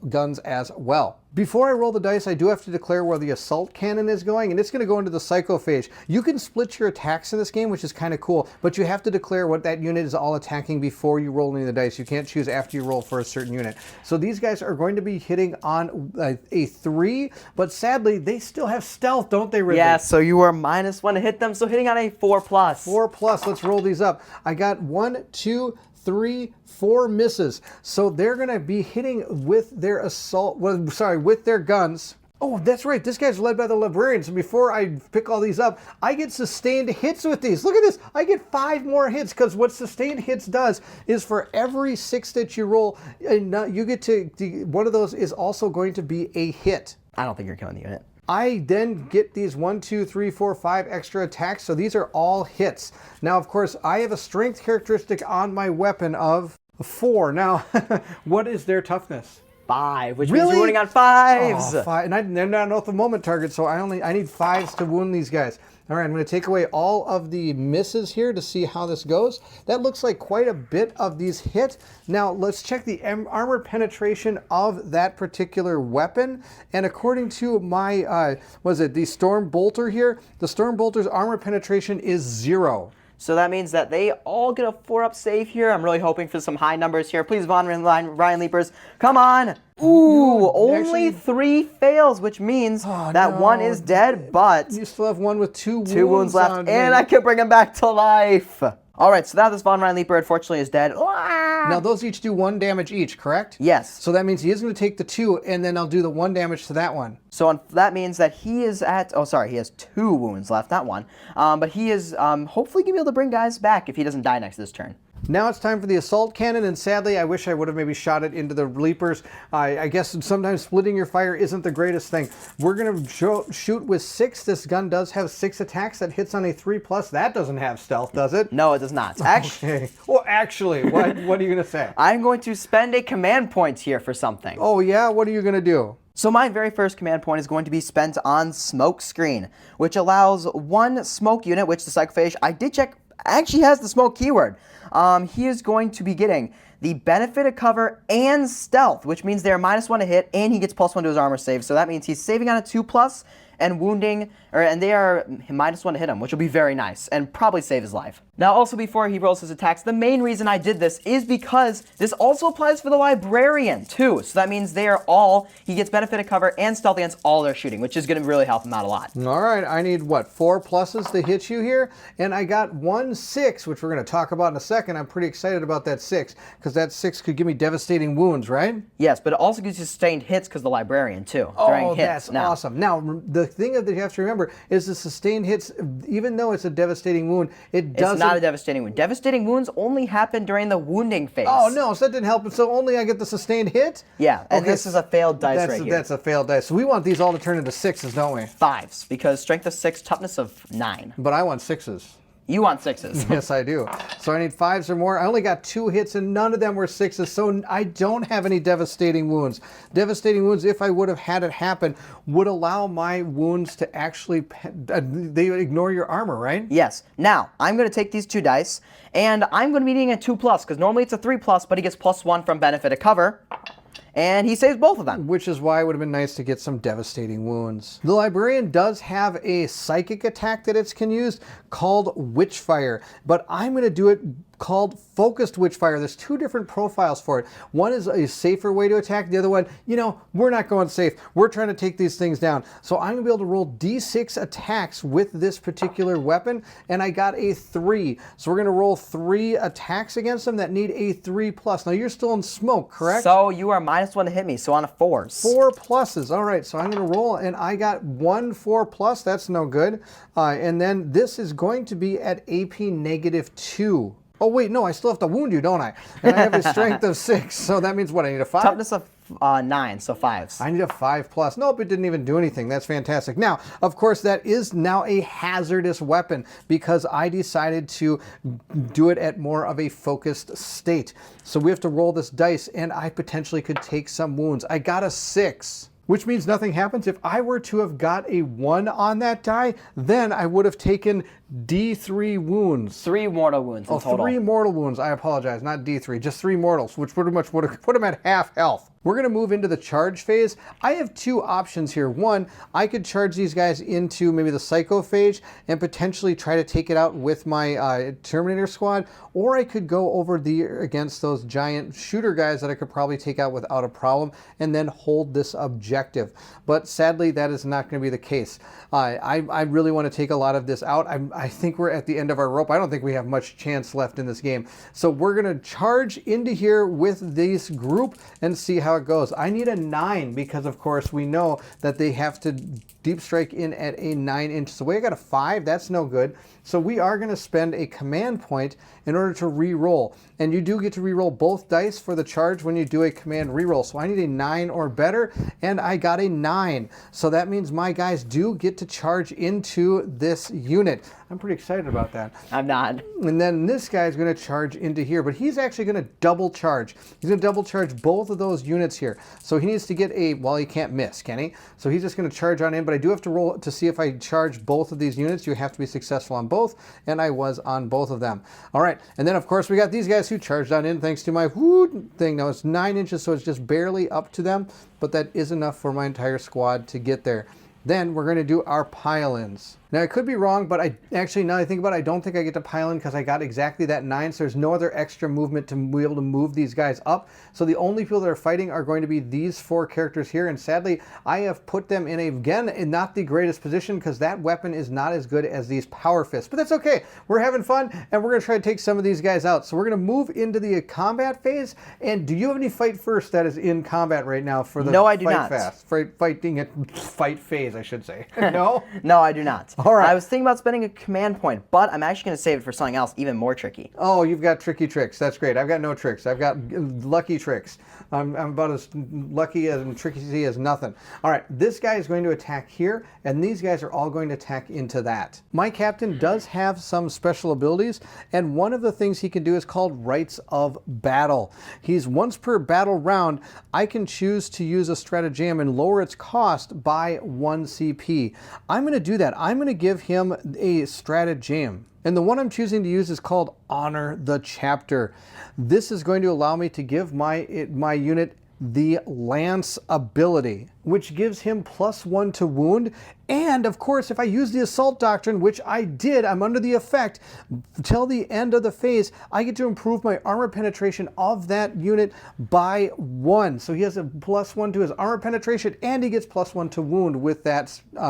guns as well. Before I roll the dice, I do have to declare where the assault cannon is going, and it's going to go into the psychophage. You can split your attacks in this game, which is kind of cool, but you have to declare what that unit is all attacking before you roll any of the dice. You can't choose after you roll for a certain unit. So these guys are going to be hitting on a 3, but sadly, they still have stealth, don't they, Ridley? Yeah, so you are -1 to hit them, so hitting on a 4+. 4+. Let's roll these up. I got 1, 2, 3, 4 misses. So they're going to be hitting with their assault, with their guns. Oh, that's right. This guy's led by the librarian. So before I pick all these up, I get sustained hits with these. Look at this. I get 5 more hits, because what sustained hits does is for every 6 that you roll, you get to, one of those is also going to be a hit. I don't think you're killing the unit. I then get these 1, 2, 3, 4, 5 extra attacks, so these are all hits. Now, of course, I have a strength characteristic on my weapon of 4. Now, what is their toughness? 5, which means you're winning on 5s. Oh, 5. And they're not at the moment target, so I need 5s to wound these guys. All right, I'm going to take away all of the misses here to see how this goes. That looks like quite a bit of these hit. Now, let's check the armor penetration of that particular weapon. And according to my, the Storm Bolter here, the Storm Bolter's armor penetration is 0. So that means that they all get a 4-up save here. I'm really hoping for some high numbers here. Please, Ryan Leapers, come on. Ooh, only 3 fails, which means that 1 is dead, but you still have 1 with 2 wounds left, and I can bring him back to life. All right, so now this Von Ryan Leaper, unfortunately, is dead. Now, those each do 1 damage each, correct? Yes. So that means he is going to take the 2, and then I'll do the 1 damage to that one. So that means that he is at, he has 2 wounds left, not 1. But he is hopefully going to be able to bring guys back if he doesn't die next this turn. Now it's time for the assault cannon, and sadly, I wish I would have maybe shot it into the Leapers. I guess sometimes splitting your fire isn't the greatest thing. We're going to shoot with 6. This gun does have 6 attacks. That hits on a 3+. That doesn't have stealth, does it? No, it does not. Actually, okay. Well, actually, what are you going to say? I'm going to spend a command point here for something. Oh, yeah? What are you going to do? So my very first command point is going to be spent on Smoke Screen, which allows 1 smoke unit, which the Psychophage, I did check, actually has the smoke keyword. He is going to be getting the benefit of cover and stealth, which means they're -1 to hit, and he gets +1 to his armor save. So that means he's saving on a 2+ and wounding, and they are -1 to hit him, which will be very nice and probably save his life. Now, also before he rolls his attacks, the main reason I did this is because this also applies for the Librarian, too. So that means he gets benefit of cover and stealth against all their shooting, which is going to really help him out a lot. All right, I need, what, 4 pluses to hit you here? And I got 1 6, which we're going to talk about in a second. I'm pretty excited about that 6, because that 6 could give me devastating wounds, right? Yes, but it also gives you sustained hits because the Librarian, too. Oh, that's awesome. Now, the thing that you have to remember is the sustained hits, even though it's a devastating wound, it doesn't... It's not a devastating wound. Devastating wounds only happen during the wounding phase. Oh, no, so that didn't help. So only I get the sustained hit? Yeah, and this is a failed dice right here. That's a failed dice. So we want these all to turn into 6s, don't we? 5s, because strength of 6, toughness of 9. But I want 6s. You want 6s. Yes, I do. So I need 5s or more. I only got 2 hits, and none of them were 6s, so I don't have any devastating wounds. Devastating wounds, if I would have had it happen, would allow my wounds to actually... they ignore your armor, right? Yes. Now, I'm going to take these 2 dice, and I'm going to be needing a 2+, because normally it's a 3+, but he gets +1 from benefit of cover. And he saves both of them. Which is why it would have been nice to get some devastating wounds. The Librarian does have a psychic attack that it can use called Witchfire, but I'm going to do it called Focused Witchfire. There's 2 different profiles for it. One is a safer way to attack. The other one, we're not going safe. We're trying to take these things down. So I'm going to be able to roll D6 attacks with this particular weapon, and I got a 3. So we're going to roll 3 attacks against them that need a 3+. Now you're still in smoke, correct? So you are -1 to hit me, so on a 4s. 4 pluses. All right, so I'm going to roll, and I got 1 4+. That's no good. And then this is going to be at AP -2. Oh, wait, no, I still have to wound you, don't I? And I have a strength of 6, so that means what? I need a 5? Toughness of 9, so 5s. I need a 5+. Nope, it didn't even do anything. That's fantastic. Now, of course, that is now a hazardous weapon because I decided to do it at more of a focused state. So we have to roll this dice, and I potentially could take some wounds. I got a 6. Which means nothing happens. If I were to have got a 1 on that die, then I would have taken D3 wounds. 3 mortal wounds in total. 3 mortal wounds. I apologize, not D3, just 3 mortals, which pretty much would have put him at half health. We're going to move into the charge phase. I have 2 options here. One, I could charge these guys into maybe the Psycho phase and potentially try to take it out with my Terminator squad, or I could go over against those giant shooter guys that I could probably take out without a problem and then hold this objective. But sadly, that is not going to be the case. I really want to take a lot of this out. I think we're at the end of our rope. I don't think we have much chance left in this game. So we're going to charge into here with this group and see how it goes. I need a 9 because, of course, we know that they have to deep strike in at a 9 inch. So I got a 5. That's no good. So we are going to spend a command point in order to re-roll. And you do get to re-roll both dice for the charge when you do a command re-roll. So I need a 9 or better, and I got a 9. So that means my guys do get to charge into this unit. I'm pretty excited about that. I'm not. And then this guy's going to charge into here, but he's actually going to double charge. He's going to double charge both of those units here. So he needs to get well, he can't miss, can he? So he's just going to charge on in, but I do have to roll to see if I charge both of these units. You have to be successful on both, and I was on both of them. All right, and then of course we got these guys who charged on in thanks to my whoop thing. Now it's 9 inches, so it's just barely up to them, but that is enough for my entire squad to get there. Then we're going to do our pile-ins. Now, I could be wrong, but now that I think about it, I don't think I get to pile in because I got exactly that 9, so there's no other extra movement to be able to move these guys up. So the only people that are fighting are going to be these 4 characters here, and sadly, I have put them in not the greatest position because that weapon is not as good as these power fists. But that's okay. We're having fun, and we're going to try to take some of these guys out. So we're going to move into the combat phase, and do you have any fight first that is in combat right now for the No, I do not. Fight phase, I should say. No? No, I do not. All right. I was thinking about spending a command point, but I'm actually going to save it for something else even more tricky. Oh, you've got tricky tricks. That's great. I've got no tricks. I've got lucky tricks. I'm about as lucky and tricky as nothing. All right, this guy is going to attack here, and these guys are all going to attack into that. My captain does have some special abilities, and one of the things he can do is called Rites of Battle. He's once per battle round, I can choose to use a stratagem and lower its cost by 1 CP. I'm going to do that. I'm going to give him a stratagem. And the one I'm choosing to use is called Honor the Chapter. This is going to allow me to give my unit the Lance ability. which gives him +1 to wound. And of course, if I use the Assault Doctrine, which I did, I'm under the effect, till the end of the phase, I get to improve my armor penetration of that unit by 1. So he has a +1 to his armor penetration, and he gets +1 to wound with that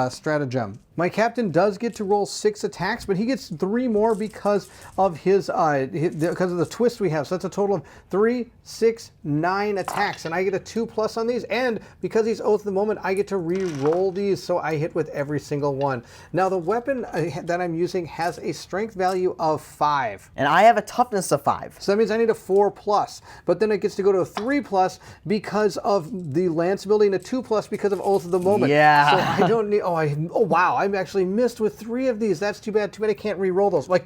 stratagem. My captain does get to roll 6 attacks, but he gets 3 more because of because of the twist we have. So that's a total of 3, 6, 9 attacks, and I get a 2+ on these. And because he's Oath of the Moment, I get to re-roll these, so I hit with every single one. Now the weapon that I'm using has a strength value of 5, and I have a toughness of 5. so that means I need a 4+, but then it gets to go to a 3+ because of the lance ability, and a 2+ because of Oath of the Moment. Yeah. So I don't need. Oh wow! I'm actually missed with 3 of these. That's too bad. Too bad I can't re-roll those. Well,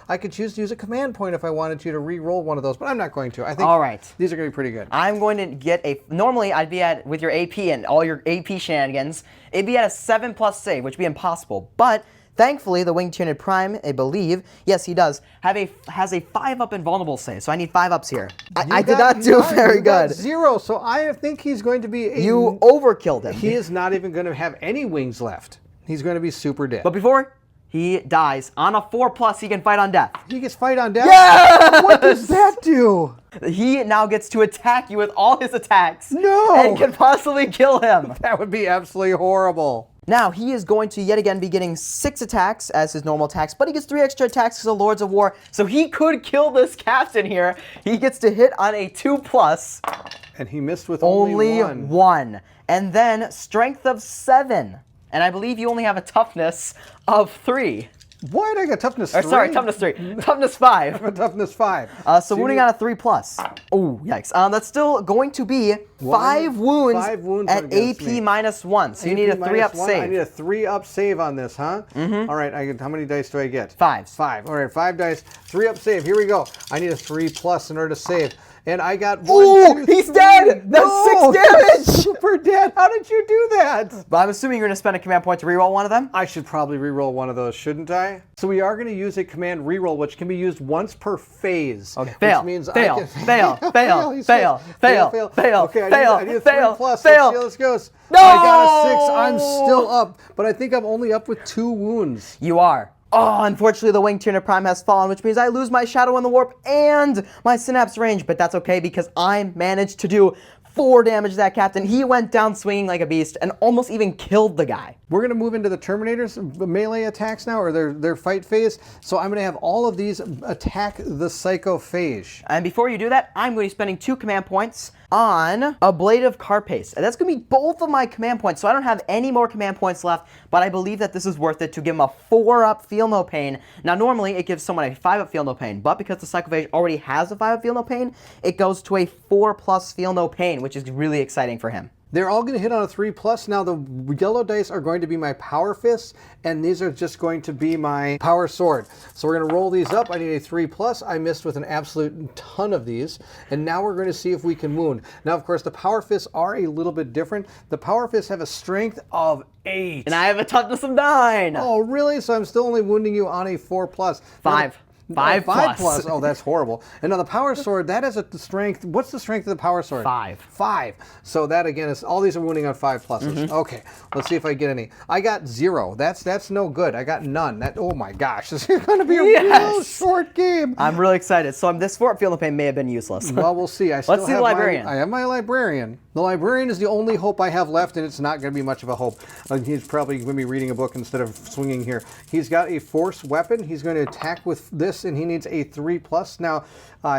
I could choose to use a command point if I wanted to re-roll one of those, but I'm not going to. I think all right, these are going to be pretty good. I'm going to get a. Normally, I'd be at, with your AP and all your AP shenanigans, it'd be at a 7+ save, which would be impossible. But thankfully, the Winged Tyranid Prime, I believe, yes, he does, has a 5-up invulnerable save. So I need 5 ups here. I did not do very good. 0, so I think he's going to be. You overkilled him. He is not even going to have any wings left. He's going to be super dead. But before he dies, on a 4+, he can fight on death. He gets fight on death? Yes! What does that do? He now gets to attack you with all his attacks. No! And can possibly kill him. That would be absolutely horrible. Now, he is going to yet again be getting 6 attacks as his normal attacks, but he gets 3 extra attacks because of Lords of War, so he could kill this captain here. He gets to hit on a 2+. And he missed with only 1. And then strength of 7. And I believe you only have a toughness of 3. What? I got toughness 3? Or sorry, toughness 3. Toughness 5. A toughness 5. So wounding on a 3+. Oh, yikes. That's still going to be 5 wounds at AP -1. So you need a 3-up save. I need a 3-up save on this, huh? Mm-hmm. All right, how many dice do I get? 5. 5. All right, 5 dice, 3-up save. Here we go. I need a 3+ in order to save. And I got 1, Ooh, 2, he's dead! That's 6 damage! Super dead. How did you do that? But I'm assuming you're going to spend a command point to reroll one of them? I should probably reroll one of those, shouldn't I? So we are going to use a command reroll, which can be used once per phase. Okay. Fail, which means fail, I can fail, fail, fail, fail, fail, Okay, fail, I need a 3+. fail. Let's see how this goes. No! I got a 6. I'm still up, but I think I'm only up with 2 wounds. You are. Oh, unfortunately, the Winged Tyranid Prime has fallen, which means I lose my Shadow in the Warp and my Synapse range, but that's okay because I managed to do 4 damage to that captain. He went down swinging like a beast and almost even killed the guy. We're going to move into the Terminators melee attacks now, or their fight phase. So I'm going to have all of these attack the Psychophage. And before you do that, I'm going to be spending 2 command points on Ablative Carapace. And that's going to be both of my command points, so I don't have any more command points left, but I believe that this is worth it to give him a 4-up Feel No Pain. Now, normally it gives someone a 5-up Feel No Pain, but because the Psychophage already has a 5-up Feel No Pain, it goes to a 4+ Feel No Pain, which is really exciting for him. They're all going to hit on a 3+. Now, the yellow dice are going to be my Power Fists, and these are just going to be my Power Sword. So we're going to roll these up. I need a 3+. I missed with an absolute ton of these. And now we're going to see if we can wound. Now, of course, the Power Fists are a little bit different. The Power Fists have a strength of 8. And I have a toughness of 9. Oh, really? So I'm still only wounding you on a 4+. 5. 5+. Oh, that's horrible. And now the Power Sword, that has a strength. What's the strength of the Power Sword? 5. 5. So that again is all these are wounding on 5+. Okay, let's see if I get any. I got 0. That's no good. I got none. Oh my gosh, this is going to be a real short game. I'm really excited. So this 4-up Feel No Pain may have been useless. Well, we'll see. Let's see the Librarian. I have my Librarian. The Librarian is the only hope I have left, and it's not going to be much of a hope. He's probably going to be reading a book instead of swinging here. He's got a force weapon. He's going to attack with this, and he needs a 3+. Now,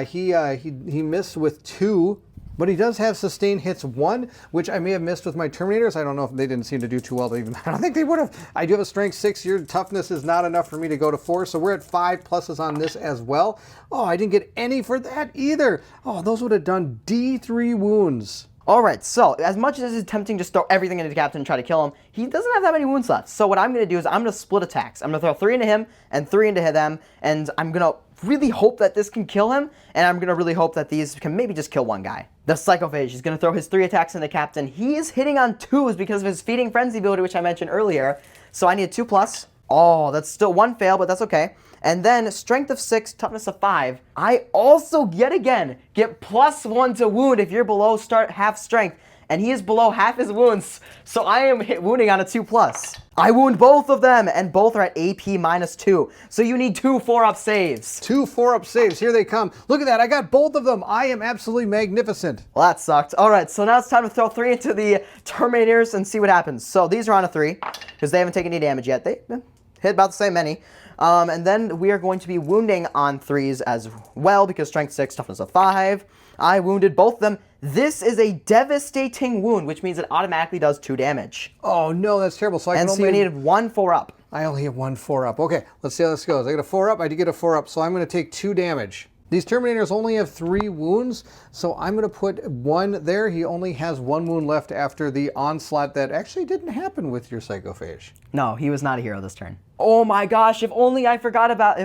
he missed with 2, but he does have sustained hits 1, which I may have missed with my Terminators. I don't know if they didn't seem to do too well. Even I don't think they would have. I do have a strength 6. Your toughness is not enough for me to go to 4, so we're at 5+ on this as well. Oh, I didn't get any for that either. Oh, those would have done D3 wounds. All right, so as much as it's tempting to just throw everything into the captain and try to kill him, he doesn't have that many wounds left. So what I'm going to do is I'm going to split attacks. I'm going to throw 3 into him and 3 into them, and I'm going to really hope that this can kill him, and I'm going to really hope that these can maybe just kill one guy. The Psychophage is going to throw his 3 attacks into the captain. He is hitting on 2s because of his Feeding Frenzy ability, which I mentioned earlier. So I need a 2+. Oh, that's still 1 fail, but that's okay. And then strength of 6, toughness of 5. I also, yet again, get +1 to wound if you're below half strength. and he is below half his wounds, so I am wounding on a 2+. I wound both of them, and both are at AP -2, so you need 2 4-up saves. 2 4-up saves. Here they come. Look at that. I got both of them. I am absolutely magnificent. Well, that sucked. All right, so now it's time to throw 3 into the Terminators and see what happens. So these are on a 3, because they haven't taken any damage yet. They hit about the same many. And then we are going to be wounding on 3s as well, because Strength 6, Toughness of 5. I wounded both of them. This is a devastating wound, which means it automatically does 2 damage. Oh, no, that's terrible. So I can And so you needed 1 4-up. I only have 1 4-up. Okay, let's see how this goes. I got a 4-up. I did get a 4-up, so I'm going to take 2 damage. These Terminators only have 3 wounds, so I'm going to put 1 there. He only has 1 wound left after the onslaught that actually didn't happen with your Psychophage. No, he was not a hero this turn. Oh my gosh, if only I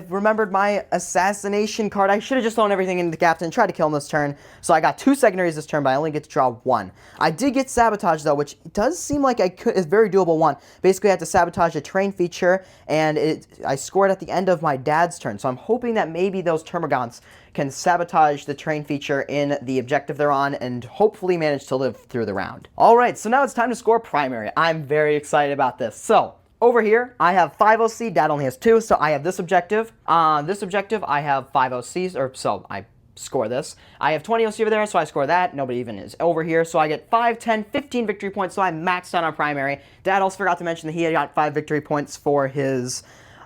remembered my assassination card. I should have just thrown everything into the captain and tried to kill him this turn. So I got 2 secondaries this turn, but I only get to draw 1. I did get sabotage though, which does seem like it's a very doable one. Basically, I have to sabotage a terrain feature, and I scored at the end of my dad's turn. So I'm hoping that maybe those Termagants can sabotage the terrain feature in the objective they're on and hopefully manage to live through the round. All right, so now it's time to score primary. I'm very excited about this. So over here, I have 5 OC, Dad only has 2, so I have this objective. On this objective, I have 5 OCs, so I score this. I have 20 OC over there, so I score that. Nobody even is over here, so I get 5, 10, 15 victory points, so I maxed out on primary. Dad also forgot to mention that he had got 5 victory points for his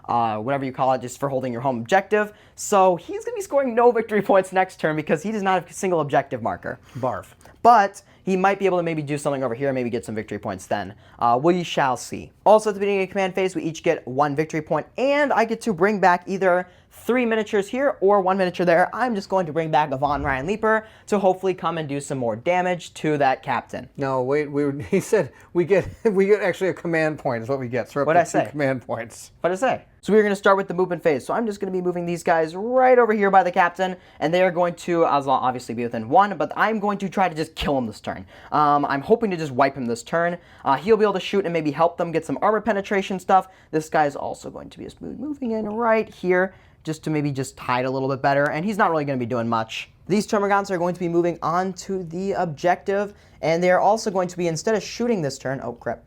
whatever you call it, just for holding your home objective. So he's going to be scoring no victory points next turn because he does not have a single objective marker. Barf. But he might be able to maybe do something over here, maybe get some victory points then. We shall see. Also, at the beginning of command phase, we each get 1 victory point, and I get to bring back either 3 miniatures here or 1 miniature there. I'm just going to bring back a Von Ryan Leaper to hopefully come and do some more damage to that captain. No, wait. He said we get actually a command point is what we get. So we're up to 2 command points. What did I say? So we're going to start with the movement phase. So I'm just going to be moving these guys right over here by the captain, and they are going to obviously be within 1, but I'm going to try to just kill him this turn. I'm hoping to just wipe him this turn. He'll be able to shoot and maybe help them get some armor penetration stuff. This guy's also going to be moving in right here just to maybe just hide a little bit better, and he's not really going to be doing much. These Termagants are going to be moving on to the objective, and they're also going to be, instead of shooting this turn, oh crap,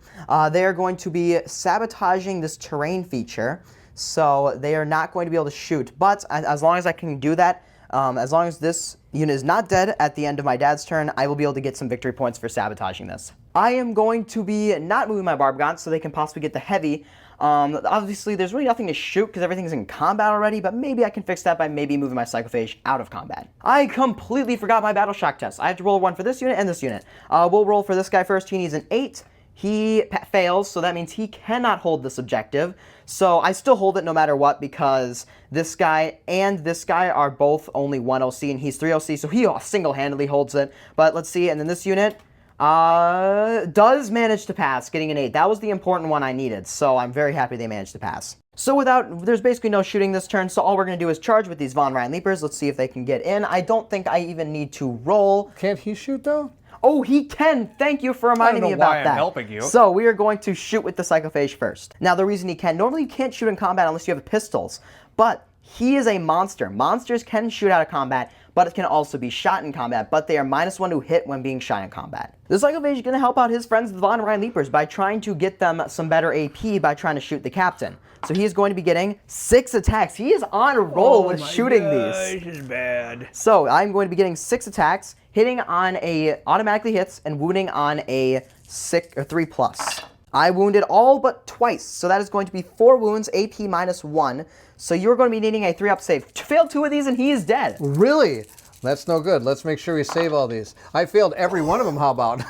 they are going to be sabotaging this terrain feature. So they are not going to be able to shoot, but as long as I can do that, as long as this unit is not dead at the end of my dad's turn, I will be able to get some victory points for sabotaging this. I am going to be not moving my Barbagants so they can possibly get the heavy. Obviously, there's really nothing to shoot because everything's in combat already, but maybe I can fix that by maybe moving my Psychophage out of combat. I completely forgot my Battle Shock test. I have to roll 1 for this unit and this unit. We'll roll for this guy first. He needs an 8. He fails, so that means he cannot hold this objective. So I still hold it no matter what because this guy and this guy are both only 1 OC and he's 3 OC, so he single-handedly holds it. But let's see, and then this unit does manage to pass, getting an 8. That was the important one I needed, so I'm very happy they managed to pass. So there's basically no shooting this turn, so all we're going to do is charge with these Von Ryan Leapers. Let's see if they can get in. I don't think I even need to roll. Can't he shoot, though? Oh, he can. Thank you for reminding me about that. I don't know why I'm helping you. So we are going to shoot with the Psychophage first. Now, the reason he can, normally you can't shoot in combat unless you have pistols, but he is a monster. Monsters can shoot out of combat, but it can also be shot in combat, but they are -1 to hit when being shot in combat. The Psychophage is going to help out his friends, the Von Ryan Leapers, by trying to get them some better AP by trying to shoot the captain. So he is going to be getting 6 attacks. He is on a roll with shooting these. This is bad. So I'm going to be getting 6 attacks, hitting on a automatically hits and wounding on a 3+. I wounded all but twice, so that is going to be 4 wounds, AP -1. So you're going to be needing a 3-up save. Failed 2 of these and he is dead. Really? That's no good. Let's make sure we save all these. I failed every one of them. How about?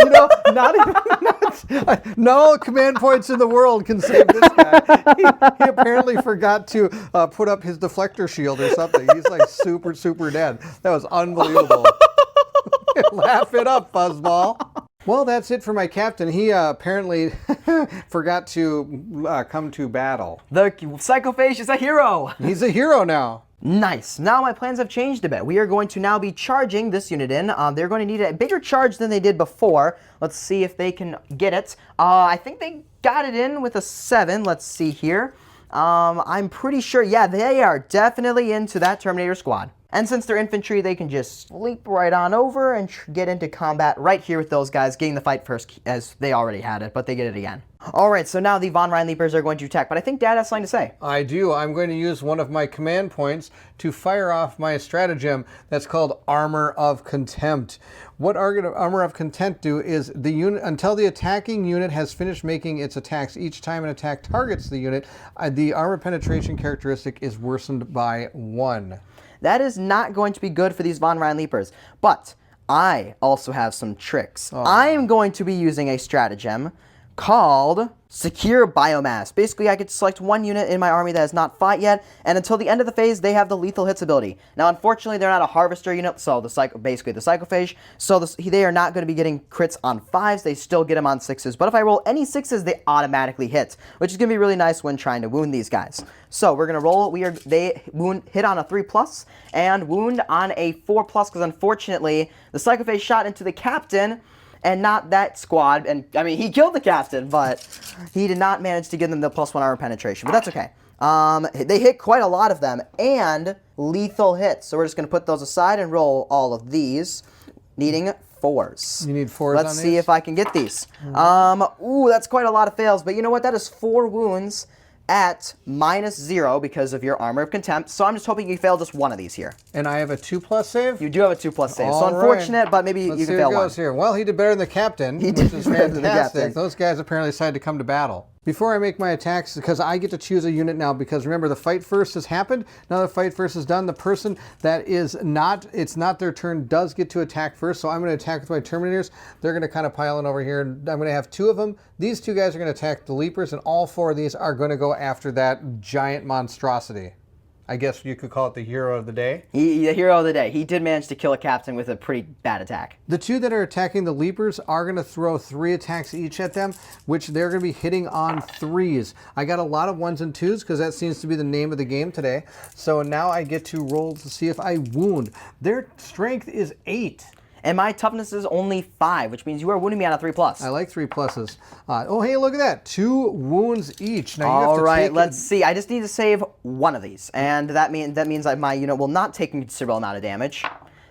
You know, no command points in the world can save this guy. He apparently forgot to put up his deflector shield or something. He's like super dead. That was unbelievable. Laugh it up, Fuzzball. Well, that's it for my captain. He apparently forgot to come to battle. The Psychophage is a hero. He's a hero now. Nice. Now my plans have changed a bit. We are going to now be charging this unit in. They're going to need a bigger charge than they did before. Let's see if they can get it. I think they got it in with a 7. Let's see here. I'm pretty sure, yeah, they are definitely into that Terminator squad. And since they're infantry, they can just leap right on over and get into combat right here with those guys, getting the fight first as they already had it, but they get it again. All right, so now the Von Rhein Leapers are going to attack, but I think Dad has something to say. I do. I'm going to use one of my command points to fire off my stratagem that's called Armor of Contempt. What Armor of Contempt do is the unit, until the attacking unit has finished making its attacks, each time an attack targets the unit, the armor penetration characteristic is worsened by 1. That is not going to be good for these Von Rhein Leapers, but I also have some tricks. I am going to be using a stratagem called Secure Biomass. Basically, I could select one unit in my army that has not fought yet, and until the end of the phase, they have the lethal hits ability. Now, unfortunately, they're not a harvester unit, so basically the psychophage, so they are not going to be getting crits on 5s. They still get them on 6s, but if I roll any 6s, they automatically hit, which is going to be really nice when trying to wound these guys. So we're going to roll. They hit on a 3+, and wound on a 4+, because unfortunately, the psychophage shot into the captain, and not that squad, and I mean, he killed the captain, but he did not manage to give them the +1 armor penetration, but that's okay. They hit quite a lot of them, and lethal hits, so we're just going to put those aside and roll all of these, needing 4s. You need 4s. Let's see if I can get these. Ooh, that's quite a lot of fails, but you know what, that is 4 wounds at -0 because of your Armor of Contempt, so I'm just hoping you fail just one of these here. And I have a 2+ save? You do have a 2+ save, All so unfortunate, right. but maybe Let's you can see fail what one. goes here. Well, he did better than the captain, which is fantastic. Those guys apparently decided to come to battle. Before I make my attacks, because I get to choose a unit now, because remember, the fight first has happened. Now the fight first is done. The person that is not, it's not their turn, does get to attack first. So I'm going to attack with my Terminators. They're going to kind of pile in over here. I'm going to have 2 of them. These 2 guys are going to attack the Leapers, and all 4 of these are going to go after that giant monstrosity. I guess you could call it the hero of the day. The hero of the day. He did manage to kill a captain with a pretty bad attack. The 2 that are attacking the Leapers are going to throw 3 attacks each at them, which they're going to be hitting on 3s. I got a lot of 1s and 2s because that seems to be the name of the game today. So now I get to roll to see if I wound. Their strength is 8. And my toughness is only 5, which means you are wounding me on a 3+. I like 3+. Oh, hey, look at that. 2 wounds each. Now you All have to right, let's see. I just need to save one of these, and that means that my unit will not take a considerable amount of damage.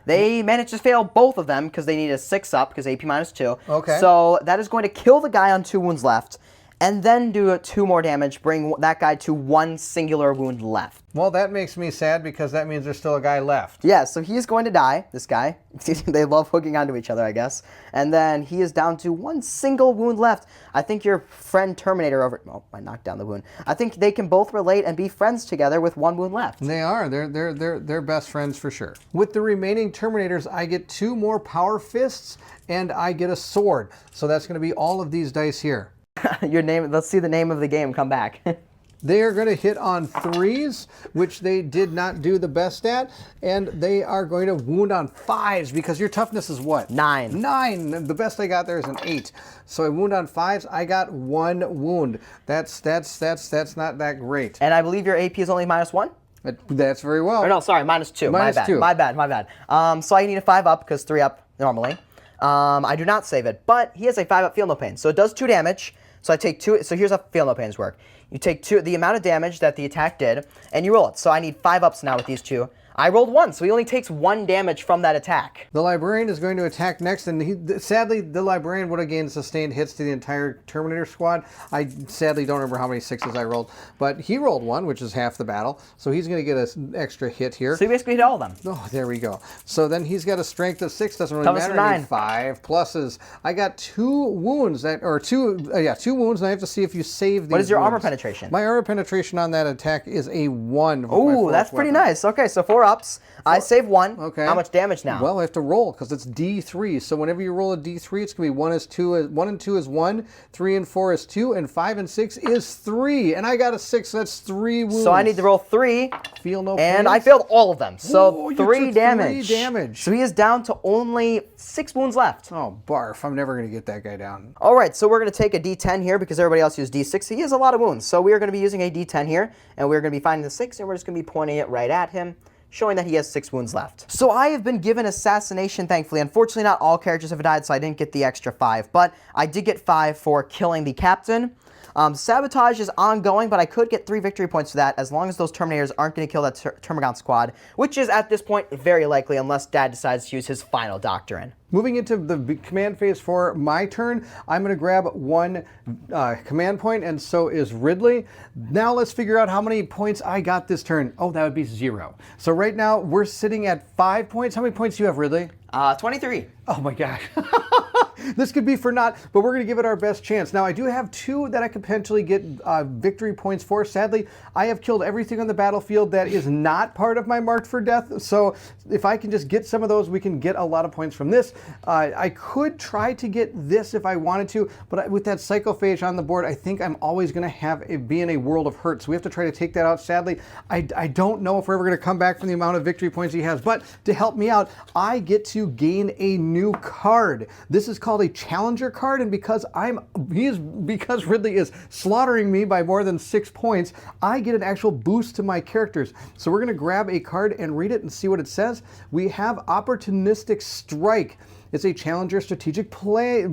They managed to fail both of them because they need a 6 up because AP -2. Okay. So that is going to kill the guy on 2 wounds left, and then do 2 more damage, bring that guy to 1 singular wound left. Well, that makes me sad because that means there's still a guy left. Yeah, so he is going to die, this guy. They love hooking onto each other, I guess. And then he is down to 1 single wound left. I think your friend Terminator over... Oh, I knocked down the wound. I think they can both relate and be friends together with 1 wound left. They are. They're best friends for sure. With the remaining Terminators, I get 2 more Power Fists, and I get a sword. So that's going to be all of these dice here. Your name. Let's see the name of the game come back. They are going to hit on 3s, which they did not do the best at, and they are going to wound on 5s because your toughness is what? 9. 9. The best I got there is an 8. So I wound on 5s. I got 1 wound. That's not that great. And I believe your AP is only -1. That's very well. Or no, sorry, -2. -2. My bad. So I need a 5 up because 3 up normally. I do not save it, but he has a 5 up Feel No Pain, so it does 2 damage. So I take 2. So here's how Feel No Pains work. You take 2, the amount of damage that the attack did, and you roll it. So I need 5 ups now with these 2. I rolled 1, so he only takes 1 damage from that attack. The Librarian is going to attack next, and sadly, the Librarian would have gained sustained hits to the entire Terminator squad. I sadly don't remember how many 6s I rolled, but he rolled 1, which is half the battle, so he's going to get an extra hit here. So you basically hit all of them. Oh, there we go. So then he's got a strength of 6, doesn't really Toughness matter. of 9. I need 5 pluses. I got 2 wounds, 2 wounds, and I have to see if you save these. What is your wounds. armor penetration? My armor penetration on that attack is a 1. Ooh, that's pretty nice. Okay, so 4 ups. I save 1. Okay. How much damage now? Well, I have to roll because it's D3. So whenever you roll a D3, it's going to be 1 and 2 is 1, 3 and 4 is 2, and 5 and 6 is 3. And I got a 6, so that's 3 wounds. So I need to roll 3. Feel no And pain. I failed all of them. So Ooh, you 3 took damage. 3 damage. So he is down to only 6 wounds left. Oh, barf. I'm never going to get that guy down. All right, so we're going to take a D10 here because everybody else used D6. He has a lot of wounds. So we are going to be using a D10 here, and we're going to be finding the 6, and we're just going to be pointing it right at him, showing that he has 6 wounds left. So I have been given Assassination, thankfully. Unfortunately, not all characters have died, so I didn't get the extra 5, but I did get 5 for killing the captain. Sabotage is ongoing, but I could get 3 victory points for that as long as those Terminators aren't going to kill that Termagant squad, which is at this point very likely unless Dad decides to use his final doctrine. Moving into the command phase for my turn, I'm going to grab 1 command point, and so is Ridley. Now let's figure out how many points I got this turn. Oh, that would be 0. So right now we're sitting at 5 points. How many points do you have, Ridley? 23. Oh my gosh. This could be for naught, but we're going to give it our best chance. Now, I do have 2 that I could potentially get victory points for. Sadly, I have killed everything on the battlefield that is not part of my marked for death. So if I can just get some of those, we can get a lot of points from this. I could try to get this if I wanted to, but with that Psychophage on the board, I think I'm always going to have it be in a world of hurt. So we have to try to take that out. Sadly, I don't know if we're ever going to come back from the amount of victory points he has, but to help me out, I get to gain a new card. This is called a challenger card, and because Ridley is slaughtering me by more than 6 points, I get an actual boost to my characters. So we're going to grab a card and read it and see what it says. We have Opportunistic Strike. It's a challenger strategic play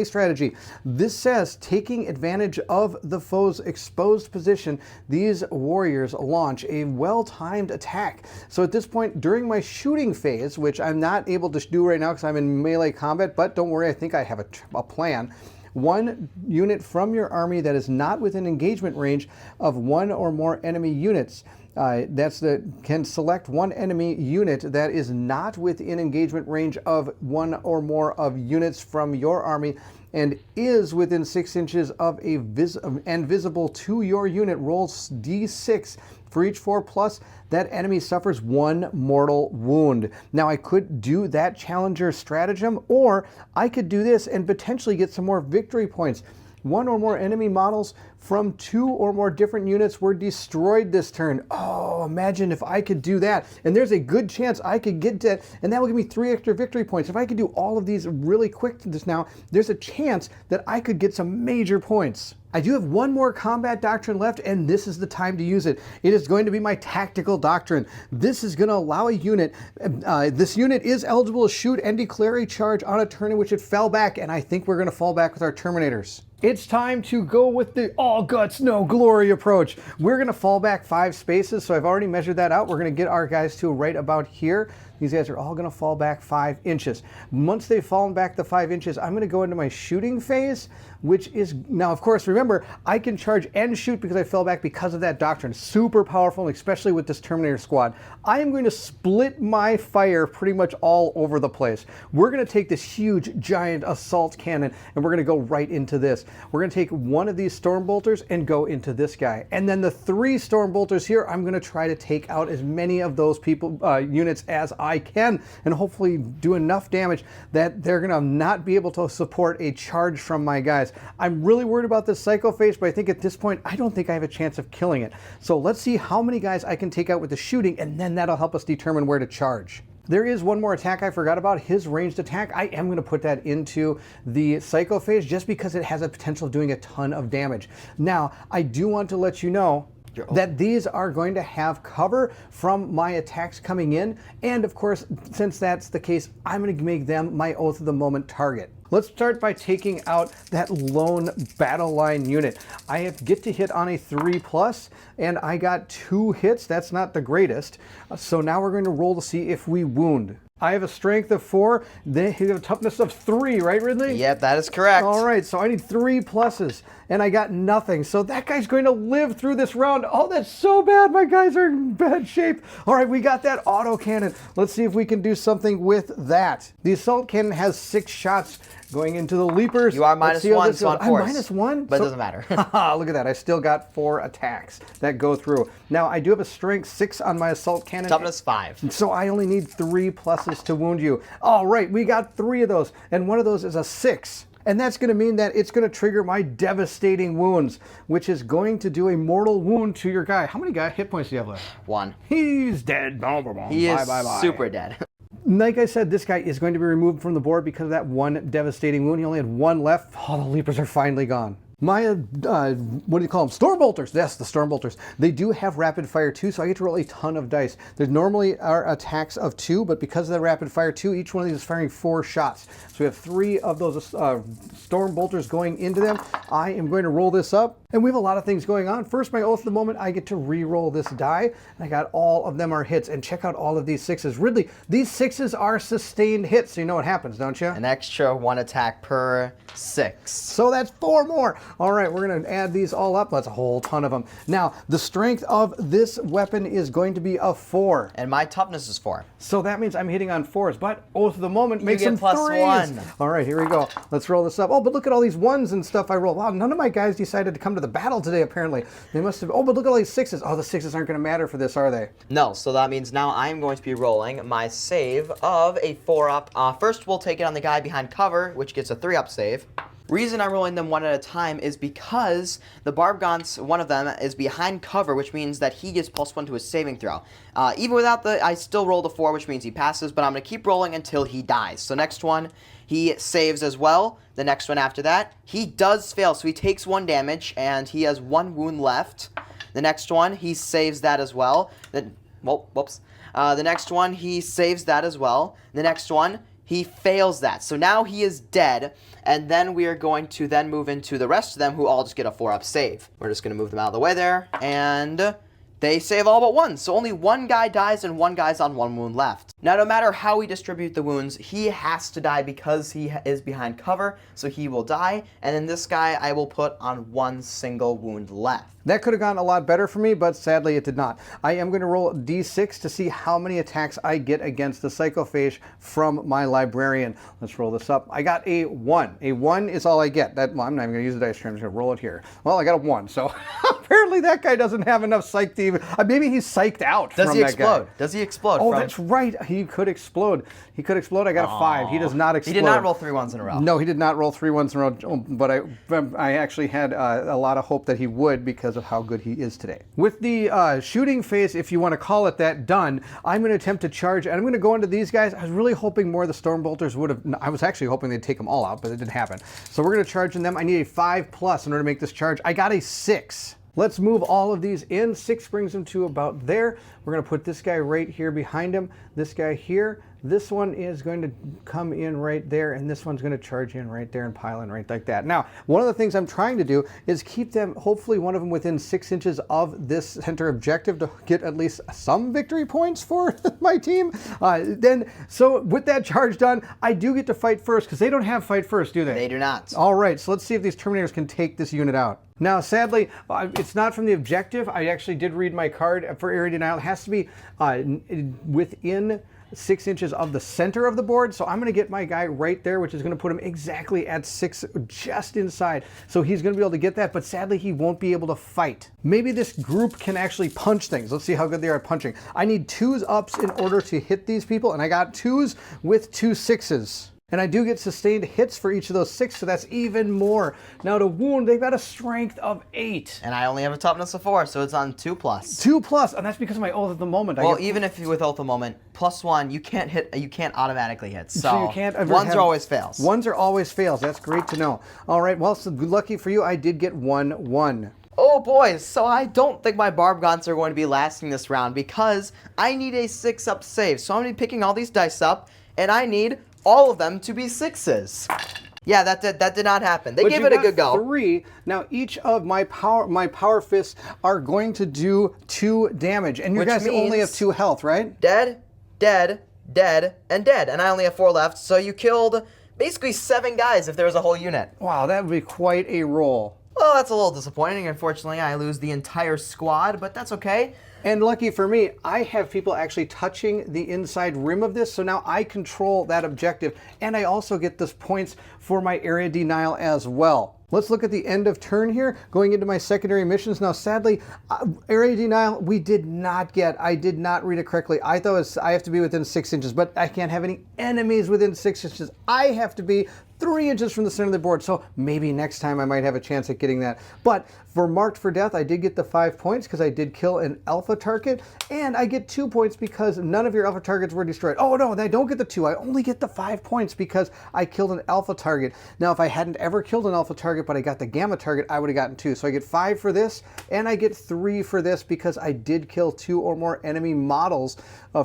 strategy. This says, taking advantage of the foe's exposed position, these warriors launch a well-timed attack. So at this point, during my shooting phase, which I'm not able to do right now because I'm in melee combat, but don't worry, I think I have a plan. 1 unit from your army that is not within engagement range of 1 or more enemy units. Can select 1 enemy unit that is not within engagement range of 1 or more of units from your army and is within 6 inches of and visible to your unit. Rolls d6 for each 4+. That enemy suffers 1 mortal wound. Now I could do that challenger stratagem, or I could do this and potentially get some more victory points. 1 or more enemy models from 2 or more different units were destroyed this turn. Oh, imagine if I could do that. And there's a good chance I could get that, and that will give me 3 extra victory points. If I could do all of these really quick just now, there's a chance that I could get some major points. I do have 1 more combat doctrine left, and this is the time to use it. It is going to be my tactical doctrine. This is going to allow a unit, this unit is eligible to shoot and declare a charge on a turn in which it fell back, and I think we're going to fall back with our Terminators. It's time to go with the all guts, no glory approach. We're going to fall back 5 spaces, so I've already measured that out. We're going to get our guys to right about here. These guys are all going to fall back 5 inches. Once they've fallen back the 5 inches, I'm going to go into my shooting phase, which is, now of course, remember, I can charge and shoot because I fell back because of that doctrine. Super powerful, especially with this Terminator squad. I am going to split my fire pretty much all over the place. We're going to take this huge, giant assault cannon, and we're going to go right into this. We're going to take 1 of these storm bolters and go into this guy. And then the 3 storm bolters here, I'm going to try to take out as many of those units as I can, and hopefully do enough damage that they're going to not be able to support a charge from my guys. I'm really worried about this Psychophage, but I think at this point, I don't think I have a chance of killing it. So let's see how many guys I can take out with the shooting, and then that'll help us determine where to charge. There is 1 more attack I forgot about, his ranged attack. I am going to put that into the Psychophage just because it has a potential of doing a ton of damage. Now, I do want to let you know that these are going to have cover from my attacks coming in, and of course, since that's the case, I'm going to make them my Oath of the Moment target. Let's start by taking out that lone battle line unit. I get to hit on a 3+, and I got 2 hits. That's not the greatest. So now we're going to roll to see if we wound. I have a strength of 4. They have a toughness of 3, right, Ridley? Yep, that is correct. All right, so I need 3 pluses, and I got nothing. So that guy's going to live through this round. Oh, that's so bad. My guys are in bad shape. All right, we got that auto cannon. Let's see if we can do something with that. The assault cannon has 6 shots going into the leapers. You are -1, so on force. I'm -1? But it doesn't matter. Look at that. I still got 4 attacks that go through. Now, I do have a strength 6 on my assault cannon. Toughness 5. So I only need 3 pluses to wound you. All right, we got 3 of those, and 1 of those is a 6. And that's going to mean that it's going to trigger my devastating wounds, which is going to do a mortal wound to your guy. How many hit points do you have left? 1. He's dead. He is super dead. Like I said, this guy is going to be removed from the board because of that 1 devastating wound. He only had 1 left. All the leapers are finally gone. My, what do you call them? Storm bolters. Yes, the storm bolters. They do have rapid fire too, so I get to roll a ton of dice. There normally are attacks of 2, but because of the rapid fire 2, each one of these is firing 4 shots. So we have 3 of those storm bolters going into them. I am going to roll this up, and we have a lot of things going on. First, my oath of the moment, I get to re-roll this die, and I got all of them are hits. And check out all of these 6s. Ridley, these 6s are sustained hits, so you know what happens, don't you? An extra 1 attack per 6. So that's 4 more. All right, we're going to add these all up. That's a whole ton of them. Now, the strength of this weapon is going to be a 4. And my toughness is 4. So that means I'm hitting on 4s, but oath of the moment makes get them plus 3s. 1. All right, here we go. Let's roll this up. Oh, but look at all these 1s and stuff I rolled. Wow, none of my guys decided to come to the battle today, apparently. They must have. Oh, but look at all these 6s. Oh, the 6s aren't going to matter for this, are they? No, so that means now I'm going to be rolling my save of a 4-up. First, we'll take it on the guy behind cover, which gets a 3-up save. Reason I'm rolling them one at a time is because the Barbgaunt's, one of them, is behind cover, which means that he gets +1 to his saving throw. Even without I still rolled a 4, which means he passes, but I'm going to keep rolling until he dies. So next one, he saves as well. The next one after that, he does fail, so he takes 1 damage, and he has 1 wound left. The next one, he saves that as well. Whoops. The next one, he saves that as well. The next one, he fails that. So now he is dead, and then we are going to then move into the rest of them who all just get a 4-up save. We're just going to move them out of the way there, and they save all but 1. So only 1 guy dies and 1 guy's on 1 wound left. Now, no matter how we distribute the wounds, he has to die because he is behind cover, so he will die. And then this guy I will put on 1 single wound left. That could have gone a lot better for me, but sadly it did not. I am going to roll d6 to see how many attacks I get against the Psychophage from my Librarian. Let's roll this up. I got a 1. A 1 is all I get. Well, I'm not even going to use the dice tray. I'm just going to roll it here. Well, I got a 1, so apparently that guy doesn't have enough psych to even... maybe he's psyched out from that guy. Does he explode? Does he explode? Oh, that's right. He could explode. He could explode. I got a 5. He does not explode. He did not roll 3 1s in a row. No, he did not roll 3 1s in a row, but I actually had a lot of hope that he would because of how good he is today. With the shooting phase, if you want to call it that, done, I'm going to attempt to charge, and I'm going to go into these guys. I was really hoping more of the Storm Bolters would have... I was actually hoping they'd take them all out, but it didn't happen. So we're going to charge in them. I need a 5+ in order to make this charge. I got a 6. Let's move all of these in. 6 brings them to about there. We're going to put this guy right here behind him, this guy here. This one is going to come in right there, and this one's going to charge in right there and pile in right like that. Now, one of the things I'm trying to do is keep them, hopefully one of them within 6 inches of this center objective to get at least some victory points for my team. So with that charge done, I do get to fight first, because they don't have fight first, do they? They do not. All right, so let's see if these Terminators can take this unit out. Now, sadly, it's not from the objective. I actually did read my card for area denial. It has to be within 6 inches of the center of the board. So I'm going to get my guy right there, which is going to put him exactly at 6, just inside. So he's going to be able to get that, but sadly he won't be able to fight. Maybe this group can actually punch things. Let's see how good they are at punching. I need 2s ups in order to hit these people, and I got 2s with 2 6s. And I do get sustained hits for each of those 6, so that's even more. Now to wound, they've got a strength of 8. And I only have a toughness of 4, so it's on 2+. 2+, and that's because of my oath at the moment. Well, even if you with oath at the moment, +1, you can't hit. You can't automatically hit. So you can't ever ones are always fails. 1s are always fails. That's great to know. All right, well, so lucky for you, I did get 1-1. Oh boy, so I don't think my Barbgaunts are going to be lasting this round because I need a 6-up save. So I'm going to be picking all these dice up, and I need all of them to be 6s. Yeah, that did not happen. They gave it a good go. 3. Now each of my power fists are going to do 2 damage, and you guys only have 2 health, right? Dead, dead, dead, and dead, and I only have 4 left. So you killed basically 7 guys if there was a whole unit. Wow, that would be quite a roll. Well, that's a little disappointing. Unfortunately, I lose the entire squad, but that's okay. And lucky for me, I have people actually touching the inside rim of this, so now I control that objective, and I also get this points for my area denial as well. Let's look at the end of turn here, going into my secondary missions. Now, sadly, area denial, we did not get. I did not read it correctly. I thought I have to be within 6 inches, but I can't have any enemies within 6 inches. I have to be 3 inches from the center of the board. So maybe next time I might have a chance at getting that. But for Marked for Death, I did get the 5 points because I did kill an alpha target. And I get 2 points because none of your alpha targets were destroyed. Oh no, I don't get the 2. I only get the 5 points because I killed an alpha target. Now, if I hadn't ever killed an alpha target, but I got the gamma target, I would have gotten 2. So I get 5 for this, and I get 3 for this because I did kill 2 or more enemy models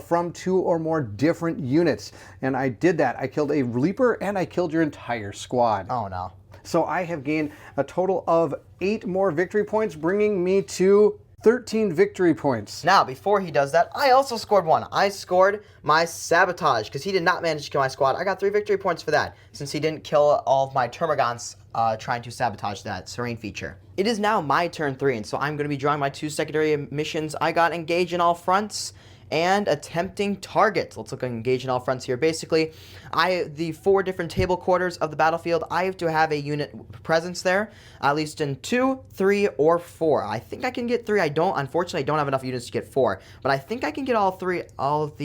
from 2 or more different units. And I did that. I killed a Leaper, and I killed your entire squad. Oh no. So I have gained a total of 8 more victory points, bringing me to 13 victory points. Now, before he does that, I also scored 1. I scored my sabotage because he did not manage to kill my squad. I got 3 victory points for that since he didn't kill all of my termagants trying to sabotage that serene feature. It is now my turn 3, and so I'm going to be drawing my 2 secondary missions. I got Engage in All Fronts and Attempting Target. Let's look at Engage in All Fronts here. Basically, the 4 different table quarters of the battlefield, I have to have a unit presence there, at least in 2, 3, or 4. I think I can get 3. Unfortunately, I don't have enough units to get 4, but I think I can get all of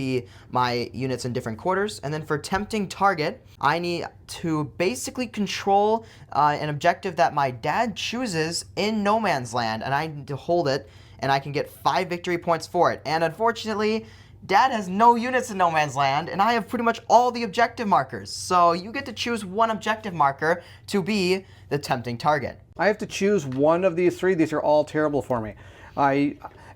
my units in different quarters. And then for Attempting Target, I need to basically control an objective that my dad chooses in No Man's Land, and I need to hold it, and I can get 5 victory points for it. And unfortunately, Dad has no units in No Man's Land, and I have pretty much all the objective markers. So you get to choose one objective marker to be the Tempting Target. I have to choose one of these 3. These are all terrible for me.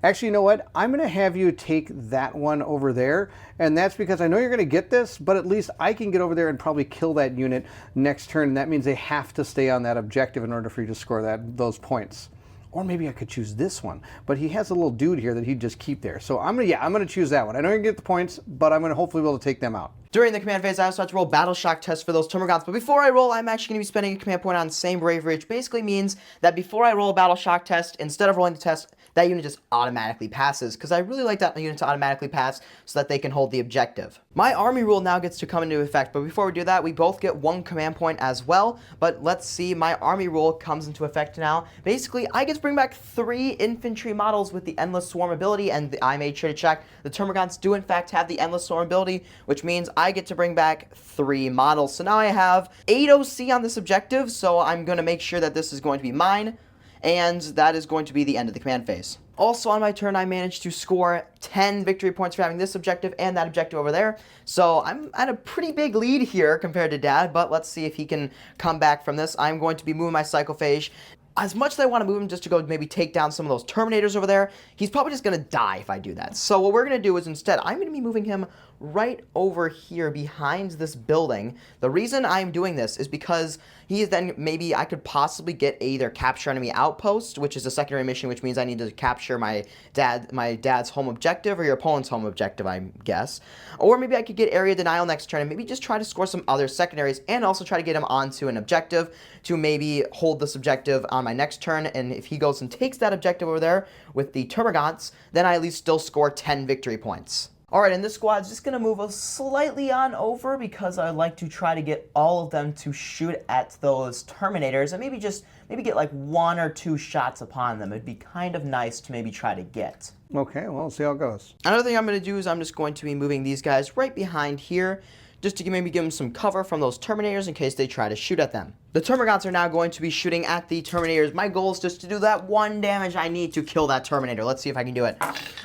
Actually, you know what? I'm going to have you take that one over there, and that's because I know you're going to get this, but at least I can get over there and probably kill that unit next turn, and that means they have to stay on that objective in order for you to score those points. Or maybe I could choose this one, but he has a little dude here that he'd just keep there. So I'm gonna choose that one. I know you're gonna get the points, but I'm gonna hopefully be able to take them out. During the command phase, I also have to roll Battle Shock tests for those termagants, but before I roll, I'm actually going to be spending a command point on Same Bravery, which basically means that before I roll a Battle Shock test, instead of rolling the test, that unit just automatically passes, because I really like that unit to automatically pass so that they can hold the objective. My army rule now gets to come into effect, but before we do that, we both get 1 command point as well, but let's see, my army rule comes into effect now. Basically, I get to bring back 3 infantry models with the Endless Swarm ability, and I made sure to check the termagants do in fact have the Endless Swarm ability, which means I get to bring back 3 models. So now I have 8 OC on this objective, so I'm going to make sure that this is going to be mine, and that is going to be the end of the command phase. Also on my turn, I managed to score 10 victory points for having this objective and that objective over there. So I'm at a pretty big lead here compared to Dad, but let's see if he can come back from this. I'm going to be moving my Psychophage. As much as I want to move him just to go maybe take down some of those Terminators over there, he's probably just going to die if I do that. So what we're going to do is instead, I'm going to be moving him right over here behind this building. The reason I'm doing this is because he is then maybe I could possibly get either capture enemy outpost, which is a secondary mission, which means I need to capture my dad's home objective or your opponent's home objective, I guess. Or maybe I could get area denial next turn and maybe just try to score some other secondaries and also try to get him onto an objective to maybe hold this objective on my next turn. And if he goes and takes that objective over there with the Termagants, then I at least still score 10 victory points. Alright, and this squad's just going to move us slightly on over because I like to try to get all of them to shoot at those Terminators and maybe get like 1 or 2 shots upon them. It'd be kind of nice to maybe try to get. Okay, well, we'll see how it goes. Another thing I'm going to do is I'm just going to be moving these guys right behind here just to maybe give them some cover from those Terminators in case they try to shoot at them. The Termagants are now going to be shooting at the Terminators. My goal is just to do that 1 damage I need to kill that Terminator. Let's see if I can do it.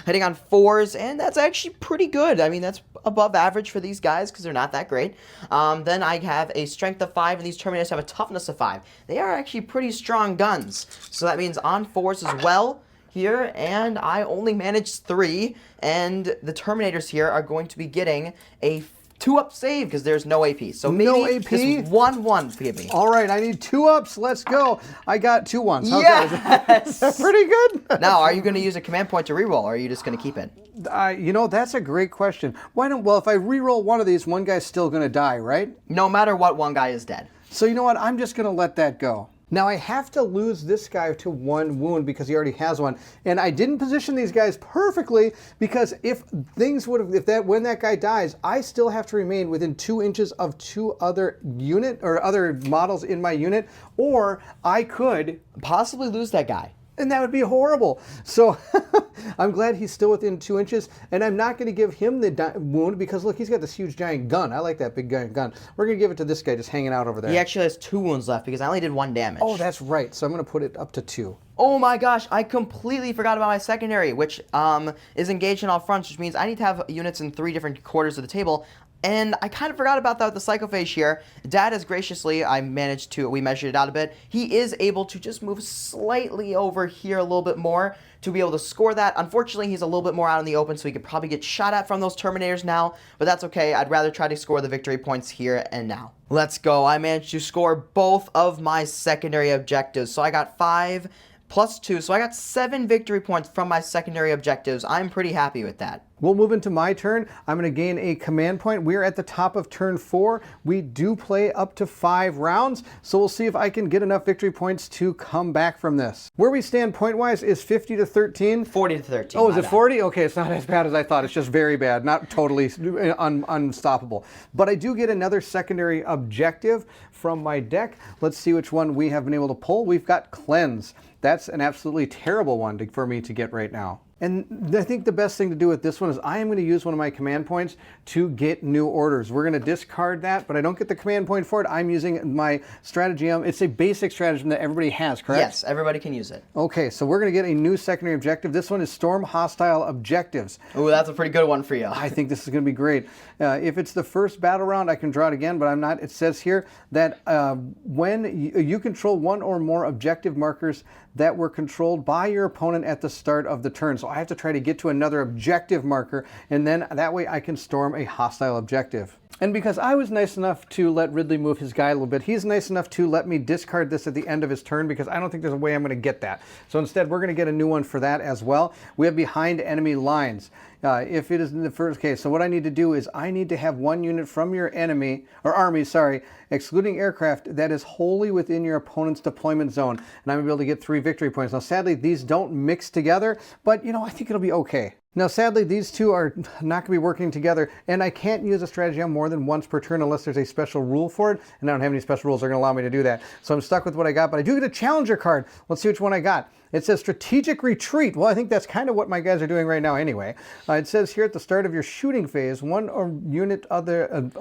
Hitting on 4s, and that's actually pretty good. I mean, that's above average for these guys because they're not that great. Then I have a strength of 5, and these Terminators have a toughness of 5. They are actually pretty strong guns. So that means on 4s as well here, and I only managed 3, and the Terminators here are going to be getting a 2-up save because there's no AP. So maybe no AP? just 1-1 give me. All right, I need 2 ups. Let's go. I got 2 1s. Yes! That's pretty good. Now, are you going to use a command point to reroll, or are you just going to keep it? You know, that's a great question. Well, if I reroll one of these, one guy's still going to die, right? No matter what, one guy is dead. So you know what? I'm just going to let that go. Now I have to lose this guy to 1 wound because he already has 1, and I didn't position these guys perfectly because when that guy dies, I still have to remain within 2 inches of 2 other other models in my unit, or I could possibly lose that guy. and that would be horrible. So I'm glad he's still within 2 inches, and I'm not going to give him the wound because look, he's got this huge giant gun. I like that big giant gun. We're going to give it to this guy just hanging out over there. He actually has 2 wounds left because I only did 1 damage. Oh, that's right. So I'm going to put it up to 2. Oh my gosh, I completely forgot about my secondary, which is engaged in all fronts, which means I need to have units in 3 different quarters of the table. And I kind of forgot about that with the Psychophage here. Dad has graciously, we measured it out a bit. He is able to just move slightly over here a little bit more to be able to score that. Unfortunately, he's a little bit more out in the open, so he could probably get shot at from those Terminators now. But that's okay. I'd rather try to score the victory points here and now. Let's go. I managed to score both of my secondary objectives. So I got 5 plus 2. So I got 7 victory points from my secondary objectives. I'm pretty happy with that. We'll move into my turn. I'm going to gain a command point. We're at the top of turn 4. We do play up to 5 rounds, so we'll see if I can get enough victory points to come back from this. Where we stand point-wise is 50 to 13. 40 to 13. Oh, is it 40? Okay, it's not as bad as I thought. It's just very bad, not totally unstoppable. But I do get another secondary objective from my deck. Let's see which one we have been able to pull. We've got Cleanse. That's an absolutely terrible one for me to get right now. And I think the best thing to do with this one is I am going to use one of my command points to get new orders. We're going to discard that, but I don't get the command point for it. I'm using my stratagem. It's a basic stratagem that everybody has, correct? Yes, everybody can use it. Okay, so we're going to get a new secondary objective. This one is Storm Hostile Objectives. Ooh, that's a pretty good one for you. I think this is going to be great. If it's the first battle round, I can draw it again, but I'm not. It says here that when you control one or more objective markers that were controlled by your opponent at the start of the turn. So I have to try to get to another objective marker, and then that way I can storm a hostile objective. And because I was nice enough to let Ridley move his guy a little bit, he's nice enough to let me discard this at the end of his turn because I don't think there's a way I'm going to get that. So instead, we're going to get a new one for that as well. We have behind enemy lines. If it is in the first case, so what I need to do is I need to have 1 unit from your enemy, or army, sorry, excluding aircraft, that is wholly within your opponent's deployment zone. And I'm going to be able to get 3 victory points. Now, sadly, these don't mix together, but, you know, I think it'll be okay. Now, sadly, these two are not going to be working together, and I can't use a stratagem more than once per turn unless there's a special rule for it, and I don't have any special rules that are going to allow me to do that. So I'm stuck with what I got, but I do get a challenger card. Let's see which one I got. It says Strategic Retreat. Well, I think that's kind of what my guys are doing right now anyway. It says here at the start of your shooting phase, one or unit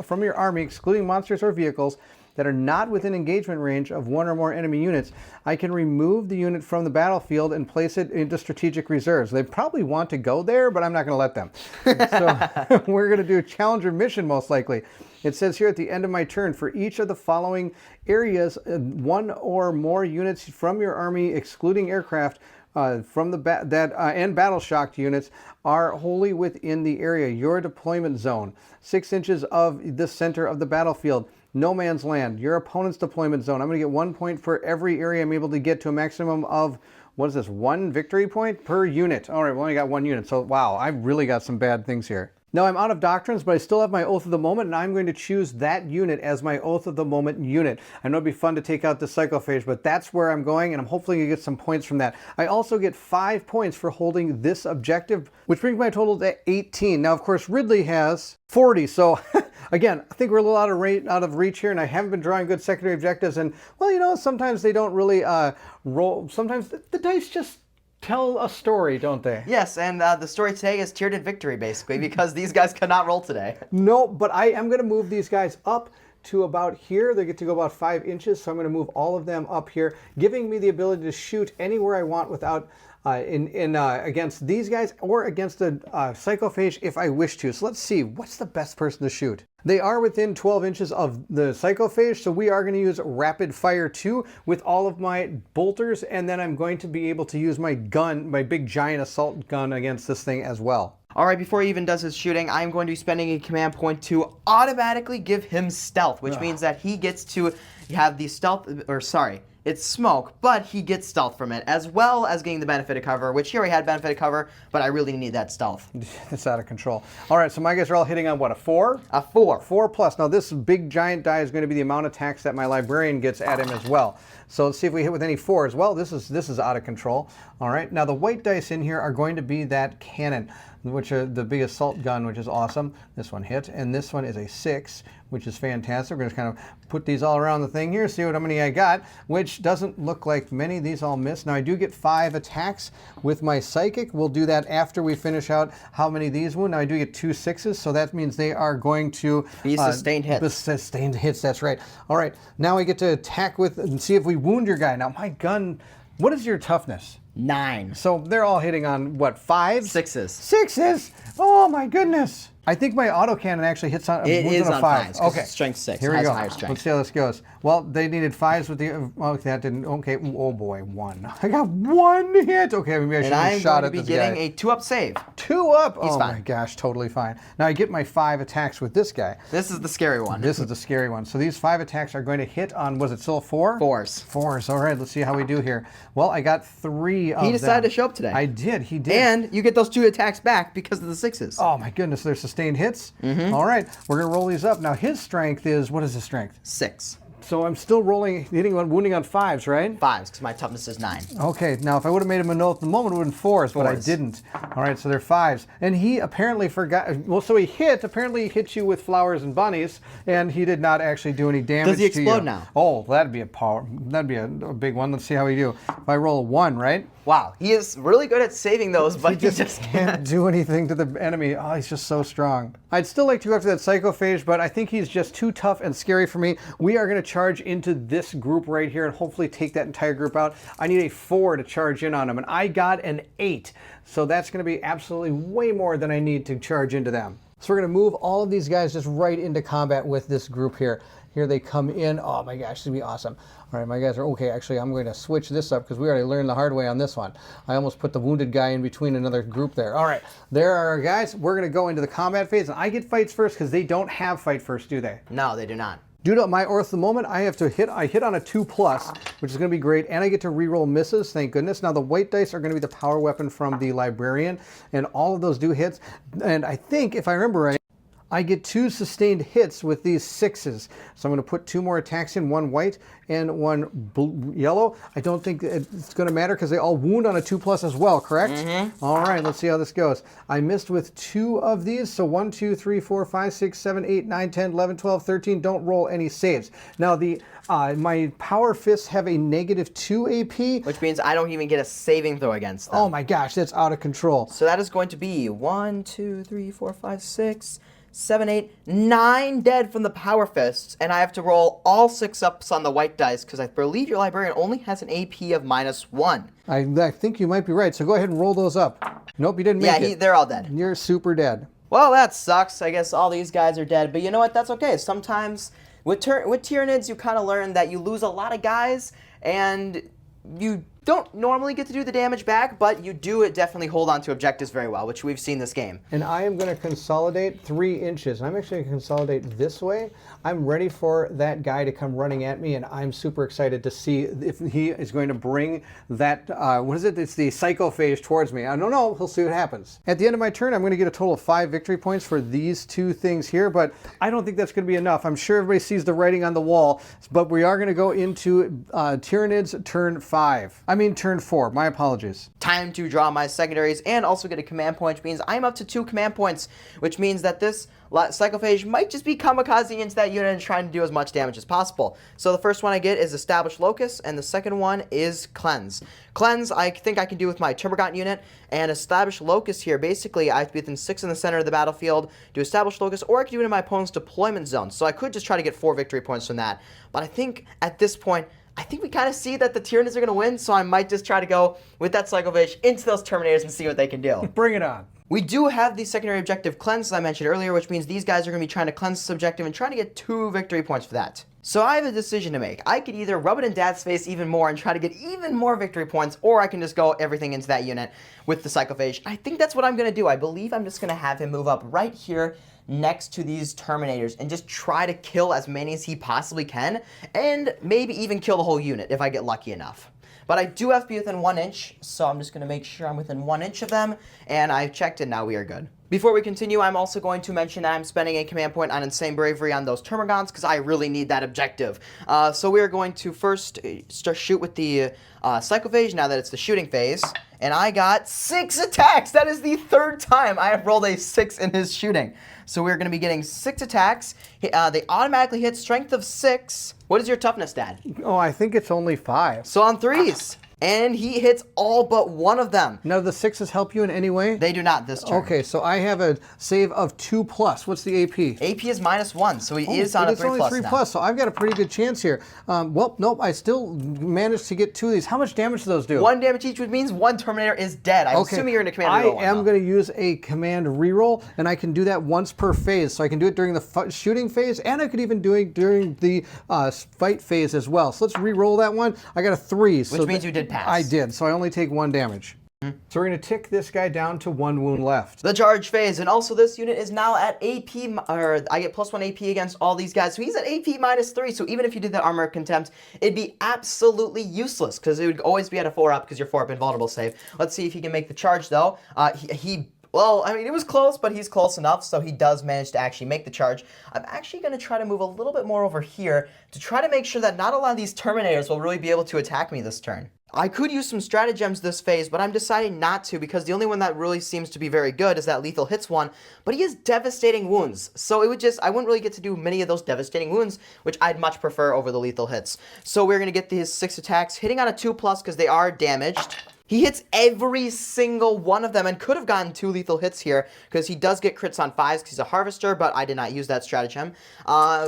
from your army, excluding monsters or vehicles, that are not within engagement range of 1 or more enemy units, I can remove the unit from the battlefield and place it into strategic reserves. They probably want to go there, but I'm not going to let them. So we're going to do a challenger mission most likely. It says here at the end of my turn, for each of the following areas, 1 or more units from your army, excluding aircraft, from the and battle shocked units are wholly within the area, your deployment zone, 6 inches of the center of the battlefield. No man's land, your opponent's deployment zone. I'm going to get 1 point for every area I'm able to get to a maximum of, what is this, 1 victory point per unit. All right, we only got 1 unit. So, wow, I really got some bad things here. Now, I'm out of doctrines, but I still have my Oath of the Moment, and I'm going to choose that unit as my Oath of the Moment unit. I know it'd be fun to take out the Psychophage, but that's where I'm going, and I'm hopefully going to get some points from that. I also get 5 points for holding this objective, which brings my total to 18. Now, of course, Ridley has 40, so again, I think we're a little out of reach here, and I haven't been drawing good secondary objectives, and, well, you know, sometimes they don't really roll. Sometimes the dice just tell a story, don't they? Yes, and the story today is Tyranid victory, basically, because these guys could not roll today. No, but I am going to move these guys up to about here. They get to go about 5 inches, so I'm going to move all of them up here, giving me the ability to shoot anywhere I want without against these guys or against a Psychophage if I wish to. So let's see, what's the best person to shoot? They are within 12 inches of the Psychophage, so we are going to use Rapid Fire 2 with all of my bolters, and then I'm going to be able to use my gun, my big giant assault gun against this thing as well. All right, before he even does his shooting, I'm going to be spending a command point to automatically give him stealth, which means that he gets to have the stealth, or sorry, it's smoke, but he gets stealth from it, as well as getting the benefit of cover, which he already had benefit of cover, but I really need that stealth. It's out of control. All right, so my guys are all hitting on what, a 4? A 4. 4 plus. Now this big giant die is going to be the amount of attacks that my librarian gets at him as well. So let's see if we hit with any 4s. Well, this is out of control. All right, now the white dice in here are going to be that cannon. which are the big assault gun, which is awesome. This one hit, and this one is a 6, which is fantastic. We're going to kind of put these all around the thing here, see how many I got, which doesn't look like many. These all miss. Now I do get 5 attacks with my psychic. We'll do that after we finish out how many these wound. Now I do get 2 6s, so that means they are going to be sustained hits. Sustained hits, that's right. All right, now I get to attack with and see if we wound your guy. Now my gun, what is your toughness? 9. So they're all hitting on what, 5s? 6s. 6s? Oh my goodness. I think my autocannon actually hits on It wounds is on a on 5. 5s, 'cause Okay. it's strength 6. Here It we has go. higher strength. Let's see how this goes. Well, they needed 5s with the. Oh, that didn't. Okay. Oh boy, 1. I got 1 hit. Okay, maybe I should have shot at this guy. And I'm going to be getting a 2-up save. 2 up. He's oh fine. My gosh, totally fine. Now I get my 5 attacks with this guy. This is the scary one. This is the scary one. So these 5 attacks are going to hit on. Was it still a 4? 4s. 4s. All right. Let's see how we do here. Well, I got 3 of them. He decided to show up today. I did. He did. And you get those 2 attacks back because of the 6s. Oh my goodness, they're sustained hits? All right, we're gonna roll these up. Now his strength is, what is his strength? 6. So I'm still rolling, wounding on 5s, right? 5s, because my toughness is 9. Okay, now if I would have made him a note at the moment, it would have been 4s, but I 4s. didn't. All right, so they're 5s. And he apparently forgot, well, so he apparently hit you with flowers and bunnies, and he did not actually do any damage to you. Does he explode now? Oh, that'd be a big one. Let's see how we do. If I roll a 1, right? Wow, he is really good at saving those, but he just Can't do anything to the enemy. Oh, he's just so strong. I'd still like to go after that psychophage, but I think he's just too tough and scary for me. We are going to charge into this group right here and hopefully take that entire group out. I need a 4 to charge in on him, and I got an 8. So that's going to be absolutely way more than I need to charge into them. So we're going to move all of these guys just right into combat with this group here. Here they come in. Oh my gosh, this is going to be awesome. All right, my guys are okay. Actually, I'm going to switch this up because we already learned the hard way on this one. I almost put the wounded guy in between another group there. All right, there are our guys. We're going to go into the combat phase, and I get fights first because they don't have fight first, do they? No, they do not. Due to my Orth the moment, I hit on a 2+, which is going to be great, and I get to reroll misses, thank goodness. Now the white dice are going to be the power weapon from the librarian, and all of those do hits. And I think, if I remember right, I get 2 sustained hits with these 6s. So I'm going to put 2 more attacks in, 1 white and 1 yellow. I don't think it's going to matter because they all wound on a 2+ as well, correct? All right, let's see how this goes. I missed with 2 of these, so 1, 2, 3, 4, 5, 6, 7, 8, 9, 10, 11, 12, 13. Don't roll any saves. Now my power fists have a -2 AP. Which means I don't even get a saving throw against them. Oh my gosh, that's out of control. So that is going to be 1, 2, 3, 4, 5, 6, 7, 8, 9 dead from the power fists, and I have to roll all 6 ups on the white dice because I believe your librarian only has an AP of -1. I think you might be right, so go ahead and roll those up. Nope, you didn't make it. Yeah, they're all dead. You're super dead. Well, that sucks. I guess all these guys are dead, but you know what? That's okay. Sometimes with Tyranids, you kind of learn that you lose a lot of guys, and you don't normally get to do the damage back, but you do definitely hold on to objectives very well, which we've seen this game. And I am going to consolidate 3 inches. I'm actually going to consolidate this way. I'm ready for that guy to come running at me, and I'm super excited to see if he is going to bring that, what is it? It's the psychophage towards me. I don't know. We'll see what happens. At the end of my turn, I'm going to get a total of 5 victory points for these 2 things here, but I don't think that's going to be enough. I'm sure everybody sees the writing on the wall, but we are going to go into Tyranids turn 4. My apologies. Time to draw my secondaries and also get a command point, which means I'm up to 2 command points, which means that this psychophage might just be kamikaze into that unit and trying to do as much damage as possible. So the first one I get is Establish Locus, and the second one is Cleanse. Cleanse, I think I can do with my Termagant unit, and Establish Locus here, basically I have to be within 6 in the center of the battlefield to Establish Locus, or I could do it in my opponent's deployment zone. So I could just try to get 4 victory points from that. But I think at this point, I think we kind of see that the Tyranids are going to win, so I might just try to go with that Psychophage into those Terminators and see what they can do. Bring it on. We do have the secondary objective Cleanse, as I mentioned earlier, which means these guys are going to be trying to cleanse this objective and trying to get 2 victory points for that. So I have a decision to make. I could either rub it in Dad's face even more and try to get even more victory points, or I can just go everything into that unit with the Psychophage. I think that's what I'm going to do. I believe I'm just going to have him move up right here next to these Terminators and just try to kill as many as he possibly can, and maybe even kill the whole unit if I get lucky enough. But I do have to be within 1 inch, so I'm just going to make sure I'm within 1 inch of them, and I've checked and now we are good. Before we continue, I'm also going to mention that I'm spending a command point on Insane Bravery on those Termagants because I really need that objective. So we are going to first start shoot with the Psychophage now that it's the shooting phase. And I got 6 attacks! That is the 3rd time I have rolled a 6 in his shooting. So we're going to be getting 6 attacks. They automatically hit strength of 6. What is your toughness, Dad? Oh, I think it's only 5. So on 3s. And he hits all but one of them. Now, the 6s help you in any way? They do not this turn. Okay, so I have a save of 2+. What's the AP? AP is -1, so he is on a 3+ It's only 3+, now. so I've got a pretty good chance here. Well, nope, I still managed to get 2 of these. How much damage do those do? 1 damage each, which means 1 Terminator is dead. I'm assuming you're in a command reroll. I am going to use a command reroll, and I can do that once per phase. So I can do it during the shooting phase, and I could even do it during the fight phase as well. So let's reroll that one. I got a 3. Which means you did pass. I did, so I only take 1 damage. So we're going to tick this guy down to 1 wound left. The charge phase, and also this unit is now at AP, or I get +1 AP against all these guys, so he's at AP -3, so even if you did the Armor of Contempt, it'd be absolutely useless, because it would always be at a 4-up, because your 4-up invulnerable save. Let's see if he can make the charge, though. Well, I mean, it was close, but he's close enough, so he does manage to actually make the charge. I'm actually going to try to move a little bit more over here to try to make sure that not a lot of these Terminators will really be able to attack me this turn. I could use some stratagems this phase, but I'm deciding not to because the only one that really seems to be very good is that lethal hits one, but he has devastating wounds. So I wouldn't really get to do many of those devastating wounds, which I'd much prefer over the lethal hits. So we're going to get these 6 attacks, hitting on a 2+ because they are damaged. He hits every single one of them and could have gotten 2 lethal hits here because he does get crits on 5s because he's a harvester, but I did not use that stratagem.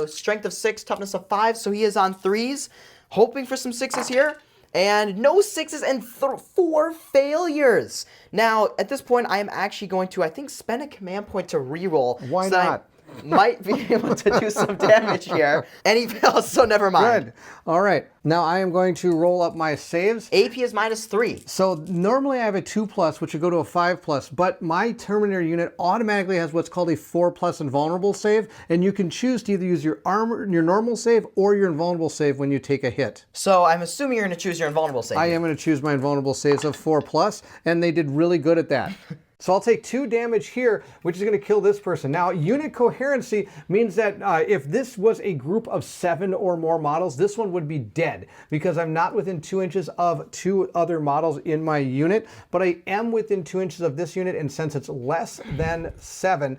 Strength of 6, toughness of 5, so he is on 3s, hoping for some 6s here. And no 6s and 4 failures. Now, at this point, I am actually going to, I think, spend a command point to reroll. Why not? Might be able to do some damage here. And he fails, so never mind. Good. All right. Now I am going to roll up my saves. AP is -3. So normally I have a 2+, which would go to a 5+, but my Terminator unit automatically has what's called a 4+ invulnerable save, and you can choose to either use your normal save or your invulnerable save when you take a hit. So I'm assuming you're going to choose your invulnerable save. I am going to choose my invulnerable saves of 4+, and they did really good at that. So I'll take 2 damage here, which is going to kill this person. Now, unit coherency means that if this was a group of 7 or more models, this one would be dead because I'm not within 2 inches of 2 other models in my unit, but I am within 2 inches of this unit, and since it's less than 7,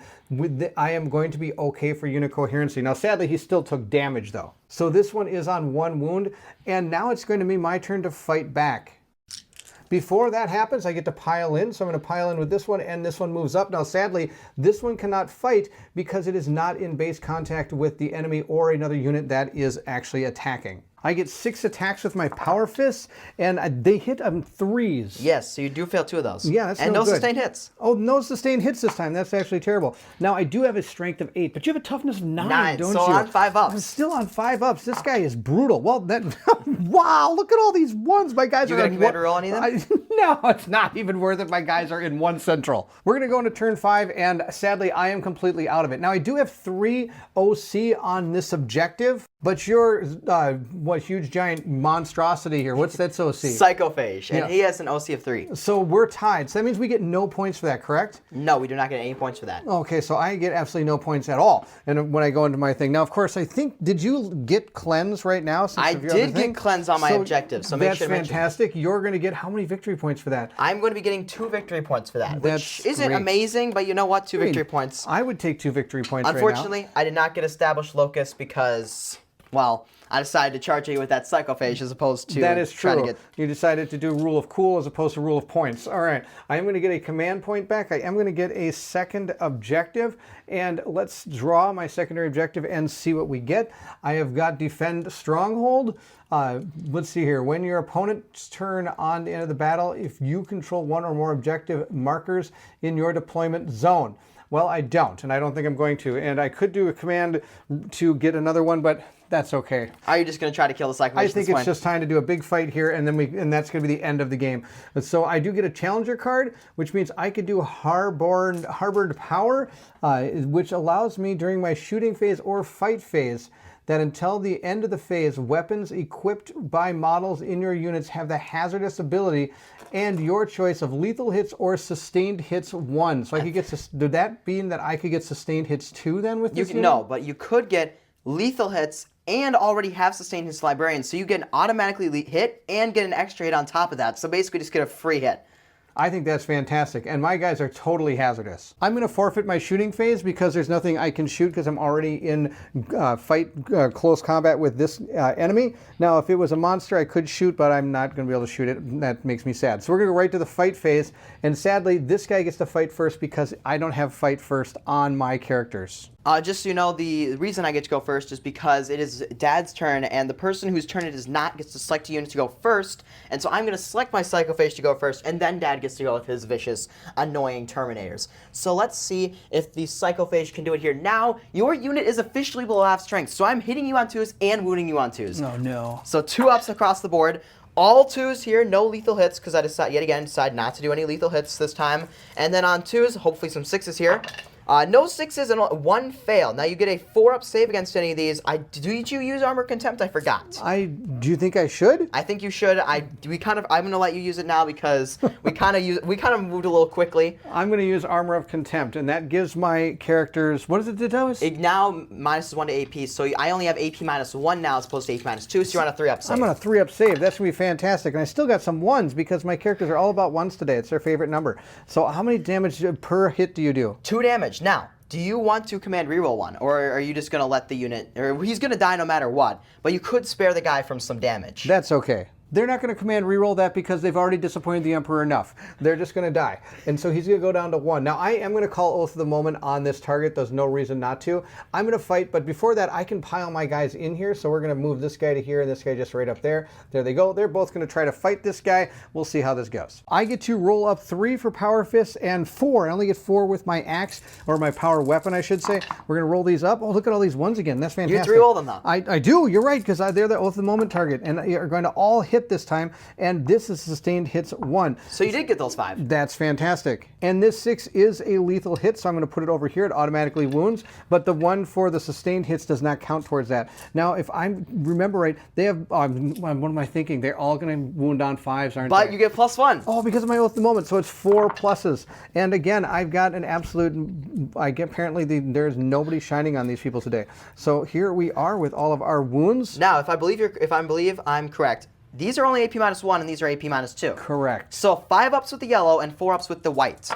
I am going to be okay for unit coherency. Now, sadly, he still took damage, though. So this one is on 1 wound, and now it's going to be my turn to fight back. Before that happens, I get to pile in, so I'm going to pile in with this one, and this one moves up. Now, sadly, this one cannot fight because it is not in base contact with the enemy or another unit that is actually attacking. I get 6 attacks with my power fists, and they hit on 3s. Yes, so you do fail 2 of those. Yeah, that's and no good. sustained hits. Oh, no sustained hits this time. That's actually terrible. Now, I do have a strength of 8, but you have a toughness of 9, don't so you? on 5-ups. I'm still on 5-ups. This guy is brutal. Well, wow, look at all these ones. My guys You are got a command roll any of them? No, it's not even worth it. My guys are in 1 central. We're going to go into turn 5, and sadly, I am completely out of it. Now, I do have 3 OC on this objective, but you're, what huge giant monstrosity here. What's that OC? Psychophage, and Yeah. he has an OC of 3. So we're tied. So that means we get no points for that, correct? No, we do not get any points for that. Okay, so I get absolutely no points at all. And when I go into my thing. Now, of course, I think, did you get cleanse right now? Since I of your other did thing? get cleanse on my objective, so make that's sure to mention. fantastic. You're going to get how many victory points for that? I'm going to be getting 2 victory points for that, That's which isn't great. amazing, but you know what? 2 victory points. I would take 2 victory points Unfortunately, I did not get established locus because, well, I decided to charge you with that psychophage as opposed to That is trying true. to get... You decided to do rule of cool as opposed to rule of points. All right. I am going to get a command point back. I am going to get a second objective. And let's draw my secondary objective and see what we get. I have got defend stronghold. Let's see here. When your opponent's turn on the end of the battle, if you control 1 or more objective markers in your deployment zone. Well, I don't, and I don't think I'm going to. And I could do a command to get another one, but that's okay. Are you just going to try to kill the psychophage? I think it's just time to do a big fight here, and then that's going to be the end of the game. So I do get a challenger card, which means I could do harbored power, which allows me during my shooting phase or fight phase that until the end of the phase, weapons equipped by models in your units have the hazardous ability and your choice of lethal hits or sustained hits 1. So I could get, did that mean that I could get sustained hits 2 then with this unit? No, but you could get lethal hits and already have sustained hits librarian, so you get an automatically hit and get an extra hit on top of that. So basically just get a free hit. I think that's fantastic, and my guys are totally hazardous. I'm going to forfeit my shooting phase because there's nothing I can shoot because I'm already in close combat with this enemy. Now, if it was a monster, I could shoot, but I'm not going to be able to shoot it. That makes me sad. So we're going to go right to the fight phase, and sadly, this guy gets to fight first because I don't have fight first on my characters. Just so you know, the reason I get to go first is because it is Dad's turn, and the person whose turn it is not gets to select a unit to go first, and so I'm going to select my Psychophage to go first, and then Dad gets to go with his vicious, annoying Terminators. So let's see if the Psychophage can do it here. Now, your unit is officially below half strength, so I'm hitting you on 2s and wounding you on 2s. Oh, no. So 2 ups across the board. All 2s here, no lethal hits, because I decide not to do any lethal hits this time. And then on 2s, hopefully some 6s here. No 6s and 1 fail. Now you get a 4-up save against any of these. Did you use Armor Contempt? I forgot. Do you think I should? I think you should. I'm gonna let you use it now because we kind of moved a little quickly. I'm gonna use Armor of Contempt, and that gives my characters, what does it do? It now -1 to AP, so I only have AP -1 now as opposed to AP -2, so you're on a 3-up save. I'm on a 3-up save. That's gonna be fantastic, and I still got some 1s because my characters are all about 1s today. It's their favorite number. So how many damage per hit do you do? 2 damage. Now, do you want to command reroll 1, or are you just going to let the unit, or he's going to die no matter what, but you could spare the guy from some damage. That's okay. They're not going to command reroll that because they've already disappointed the Emperor enough. They're just going to die. And so he's going to go down to 1. Now, I am going to call Oath of the Moment on this target. There's no reason not to. I'm going to fight, but before that, I can pile my guys in here. So we're going to move this guy to here and this guy just right up there. There they go. They're both going to try to fight this guy. We'll see how this goes. I get to roll up 3 for Power Fists and 4. I only get 4 with my axe, or my power weapon, I should say. We're going to roll these up. Oh, look at all these 1s again. That's fantastic. You re-roll them, though. I do. You're right, because they're the Oath of the Moment target. And you're going to all hit this time. And this is sustained hits 1. So you did get those 5. That's fantastic. And this 6 is a lethal hit, so I'm going to put it over here. It automatically wounds, but the 1 for the sustained hits does not count towards that. Now, if I remember right, they have, what am I thinking? They're all going to wound on 5s, aren't they? But you get +1. Oh, because of my Oath of the Moment, so it's 4 pluses. And again, I've got an absolute, apparently there's nobody shining on these people today. So here we are with all of our wounds. Now, if I believe I'm correct, these are only AP -1 and these are AP -2. Correct. So 5 ups with the yellow and 4 ups with the white.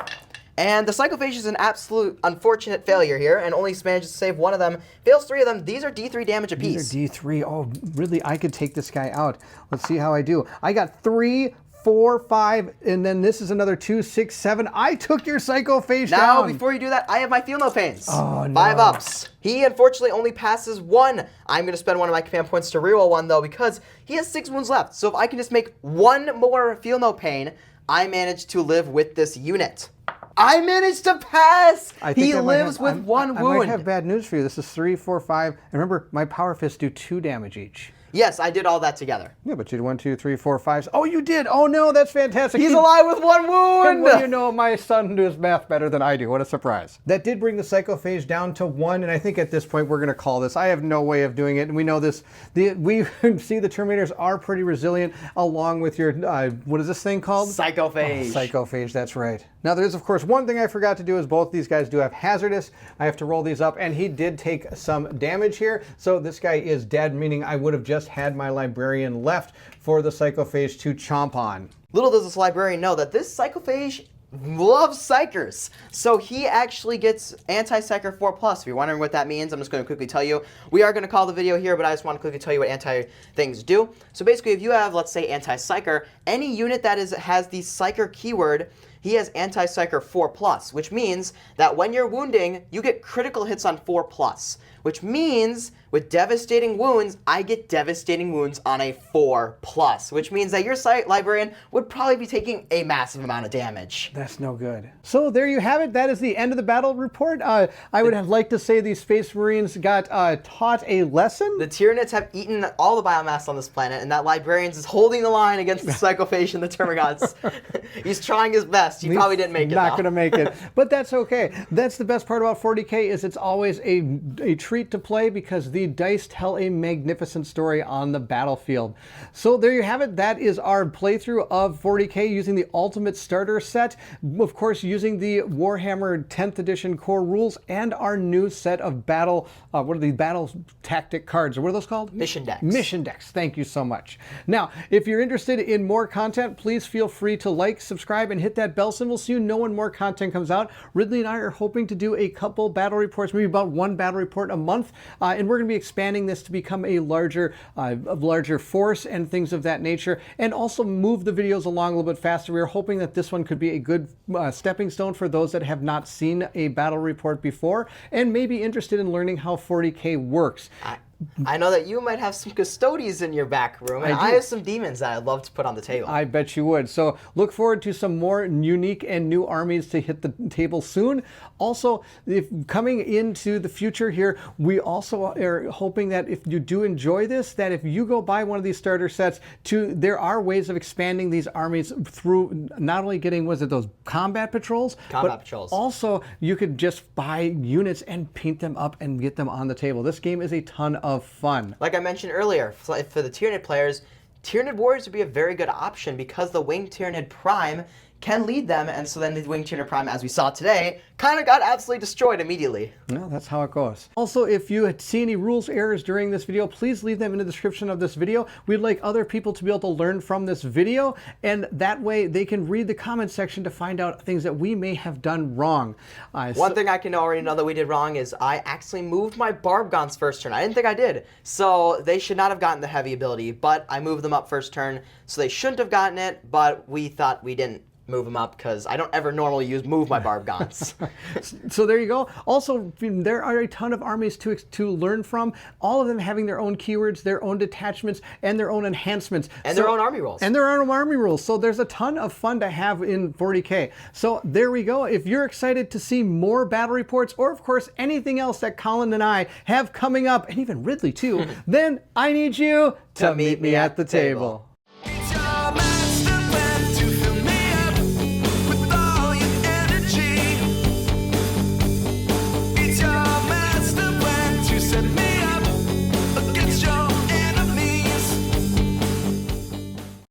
And the Psychophage is an absolute unfortunate failure here and only manages to save 1 of them. Fails 3 of them. These are D3 damage apiece. These are D3. Oh, Ridley, I could take this guy out. Let's see how I do. I got 3, 4, 5, and then this is another 2, 6, 7. I took your Psychophage down. Now, before you do that, I have my Feel No Pains. Oh, no. 5 ups. He unfortunately only passes 1. I'm going to spend 1 of my command points to reroll 1, though, because he has 6 wounds left. So if I can just make 1 more Feel No Pain, I manage to live with this unit. I managed to pass! He lives with 1 wound. I might have bad news for you. This is 3, 4, 5. And remember, my Power Fists do 2 damage each. Yes, I did all that together. Yeah, but you did 1, 2, 3, 4, 5. Oh, you did! Oh no, that's fantastic. He's alive with 1 wound! And what do you know, my son does math better than I do. What a surprise. That did bring the Psychophage down to 1, and I think at this point we're going to call this. I have no way of doing it, and we know this. We see the Terminators are pretty resilient, along with your, what is this thing called? Psychophage. Oh, Psychophage, that's right. Now there is, of course, one thing I forgot to do is both these guys do have hazardous. I have to roll these up, and he did take some damage here, so this guy is dead, meaning I would have just had my librarian left for the Psychophage to chomp on. Little does this librarian know that this Psychophage loves Psychers. So he actually gets Anti-Psycher 4+. If you're wondering what that means, I'm just going to quickly tell you. We are going to call the video here, but I just want to quickly tell you what anti-things do. So basically, if you have, let's say, Anti-Psycher, any unit that has the Psycher keyword, he has Anti-Psycher 4+, which means that when you're wounding, you get critical hits on 4+, which means with devastating wounds, I get devastating wounds on a 4+, which means that your librarian would probably be taking a massive amount of damage. That's no good. So there you have it. That is the end of the battle report. I would have liked to say these Space Marines got taught a lesson. The Tyranids have eaten all the biomass on this planet, and that librarians is holding the line against the Psychophage and the Termagants. He's trying his best. He probably didn't make it. Not going to make it, but that's okay. That's the best part about 40k is it's always a treat to play because these the dice tell a magnificent story on the battlefield. So there you have it. That is our playthrough of 40k using the Ultimate Starter set. Of course, using the Warhammer 10th edition core rules and our new set of battle, what are the battle tactic cards? Or what are those called? Mission decks. Mission decks. Thank you so much. Now, if you're interested in more content, please feel free to like, subscribe, and hit that bell symbol so you know when more content comes out. Ridley and I are hoping to do a couple battle reports, maybe about one battle report a month, and we're going to be expanding this to become a larger force and things of that nature, and also move the videos along a little bit faster. We're hoping that this one could be a good stepping stone for those that have not seen a battle report before and may be interested in learning how 40k works. I know that you might have some custodians in your back room, and I have some demons that I'd love to put on the table. I bet you would. So look forward to some more unique and new armies to hit the table soon. Also, if coming into the future here, we also are hoping that if you do enjoy this, that if you go buy one of these starter sets, there are ways of expanding these armies through not only getting, those combat patrols, also you could just buy units and paint them up and get them on the table. This game is a ton of fun. Like I mentioned earlier, for the Tyranid players, Tyranid Warriors would be a very good option because the Winged Tyranid Prime can lead them, and so then the Winged Tyranid Prime, as we saw today, kind of got absolutely destroyed immediately. No, that's how it goes. Also, if you see any rules errors during this video, please leave them in the description of this video. We'd like other people to be able to learn from this video, and that way they can read the comment section to find out things that we may have done wrong. One thing I can already know that we did wrong is I actually moved my Barbgons first turn. I didn't think I did. So they should not have gotten the heavy ability, but I moved them up first turn, so they shouldn't have gotten it, but we thought we didn't move them up because I don't ever normally move my Barbgons. So there you go. Also, there are a ton of armies to learn from, all of them having their own keywords, their own detachments, and their own enhancements. And their own army rules. And their own army rules. So there's a ton of fun to have in 40k. So there we go. If you're excited to see more battle reports, or of course anything else that Colin and I have coming up, and even Ridley too, then I need you to meet me at the table.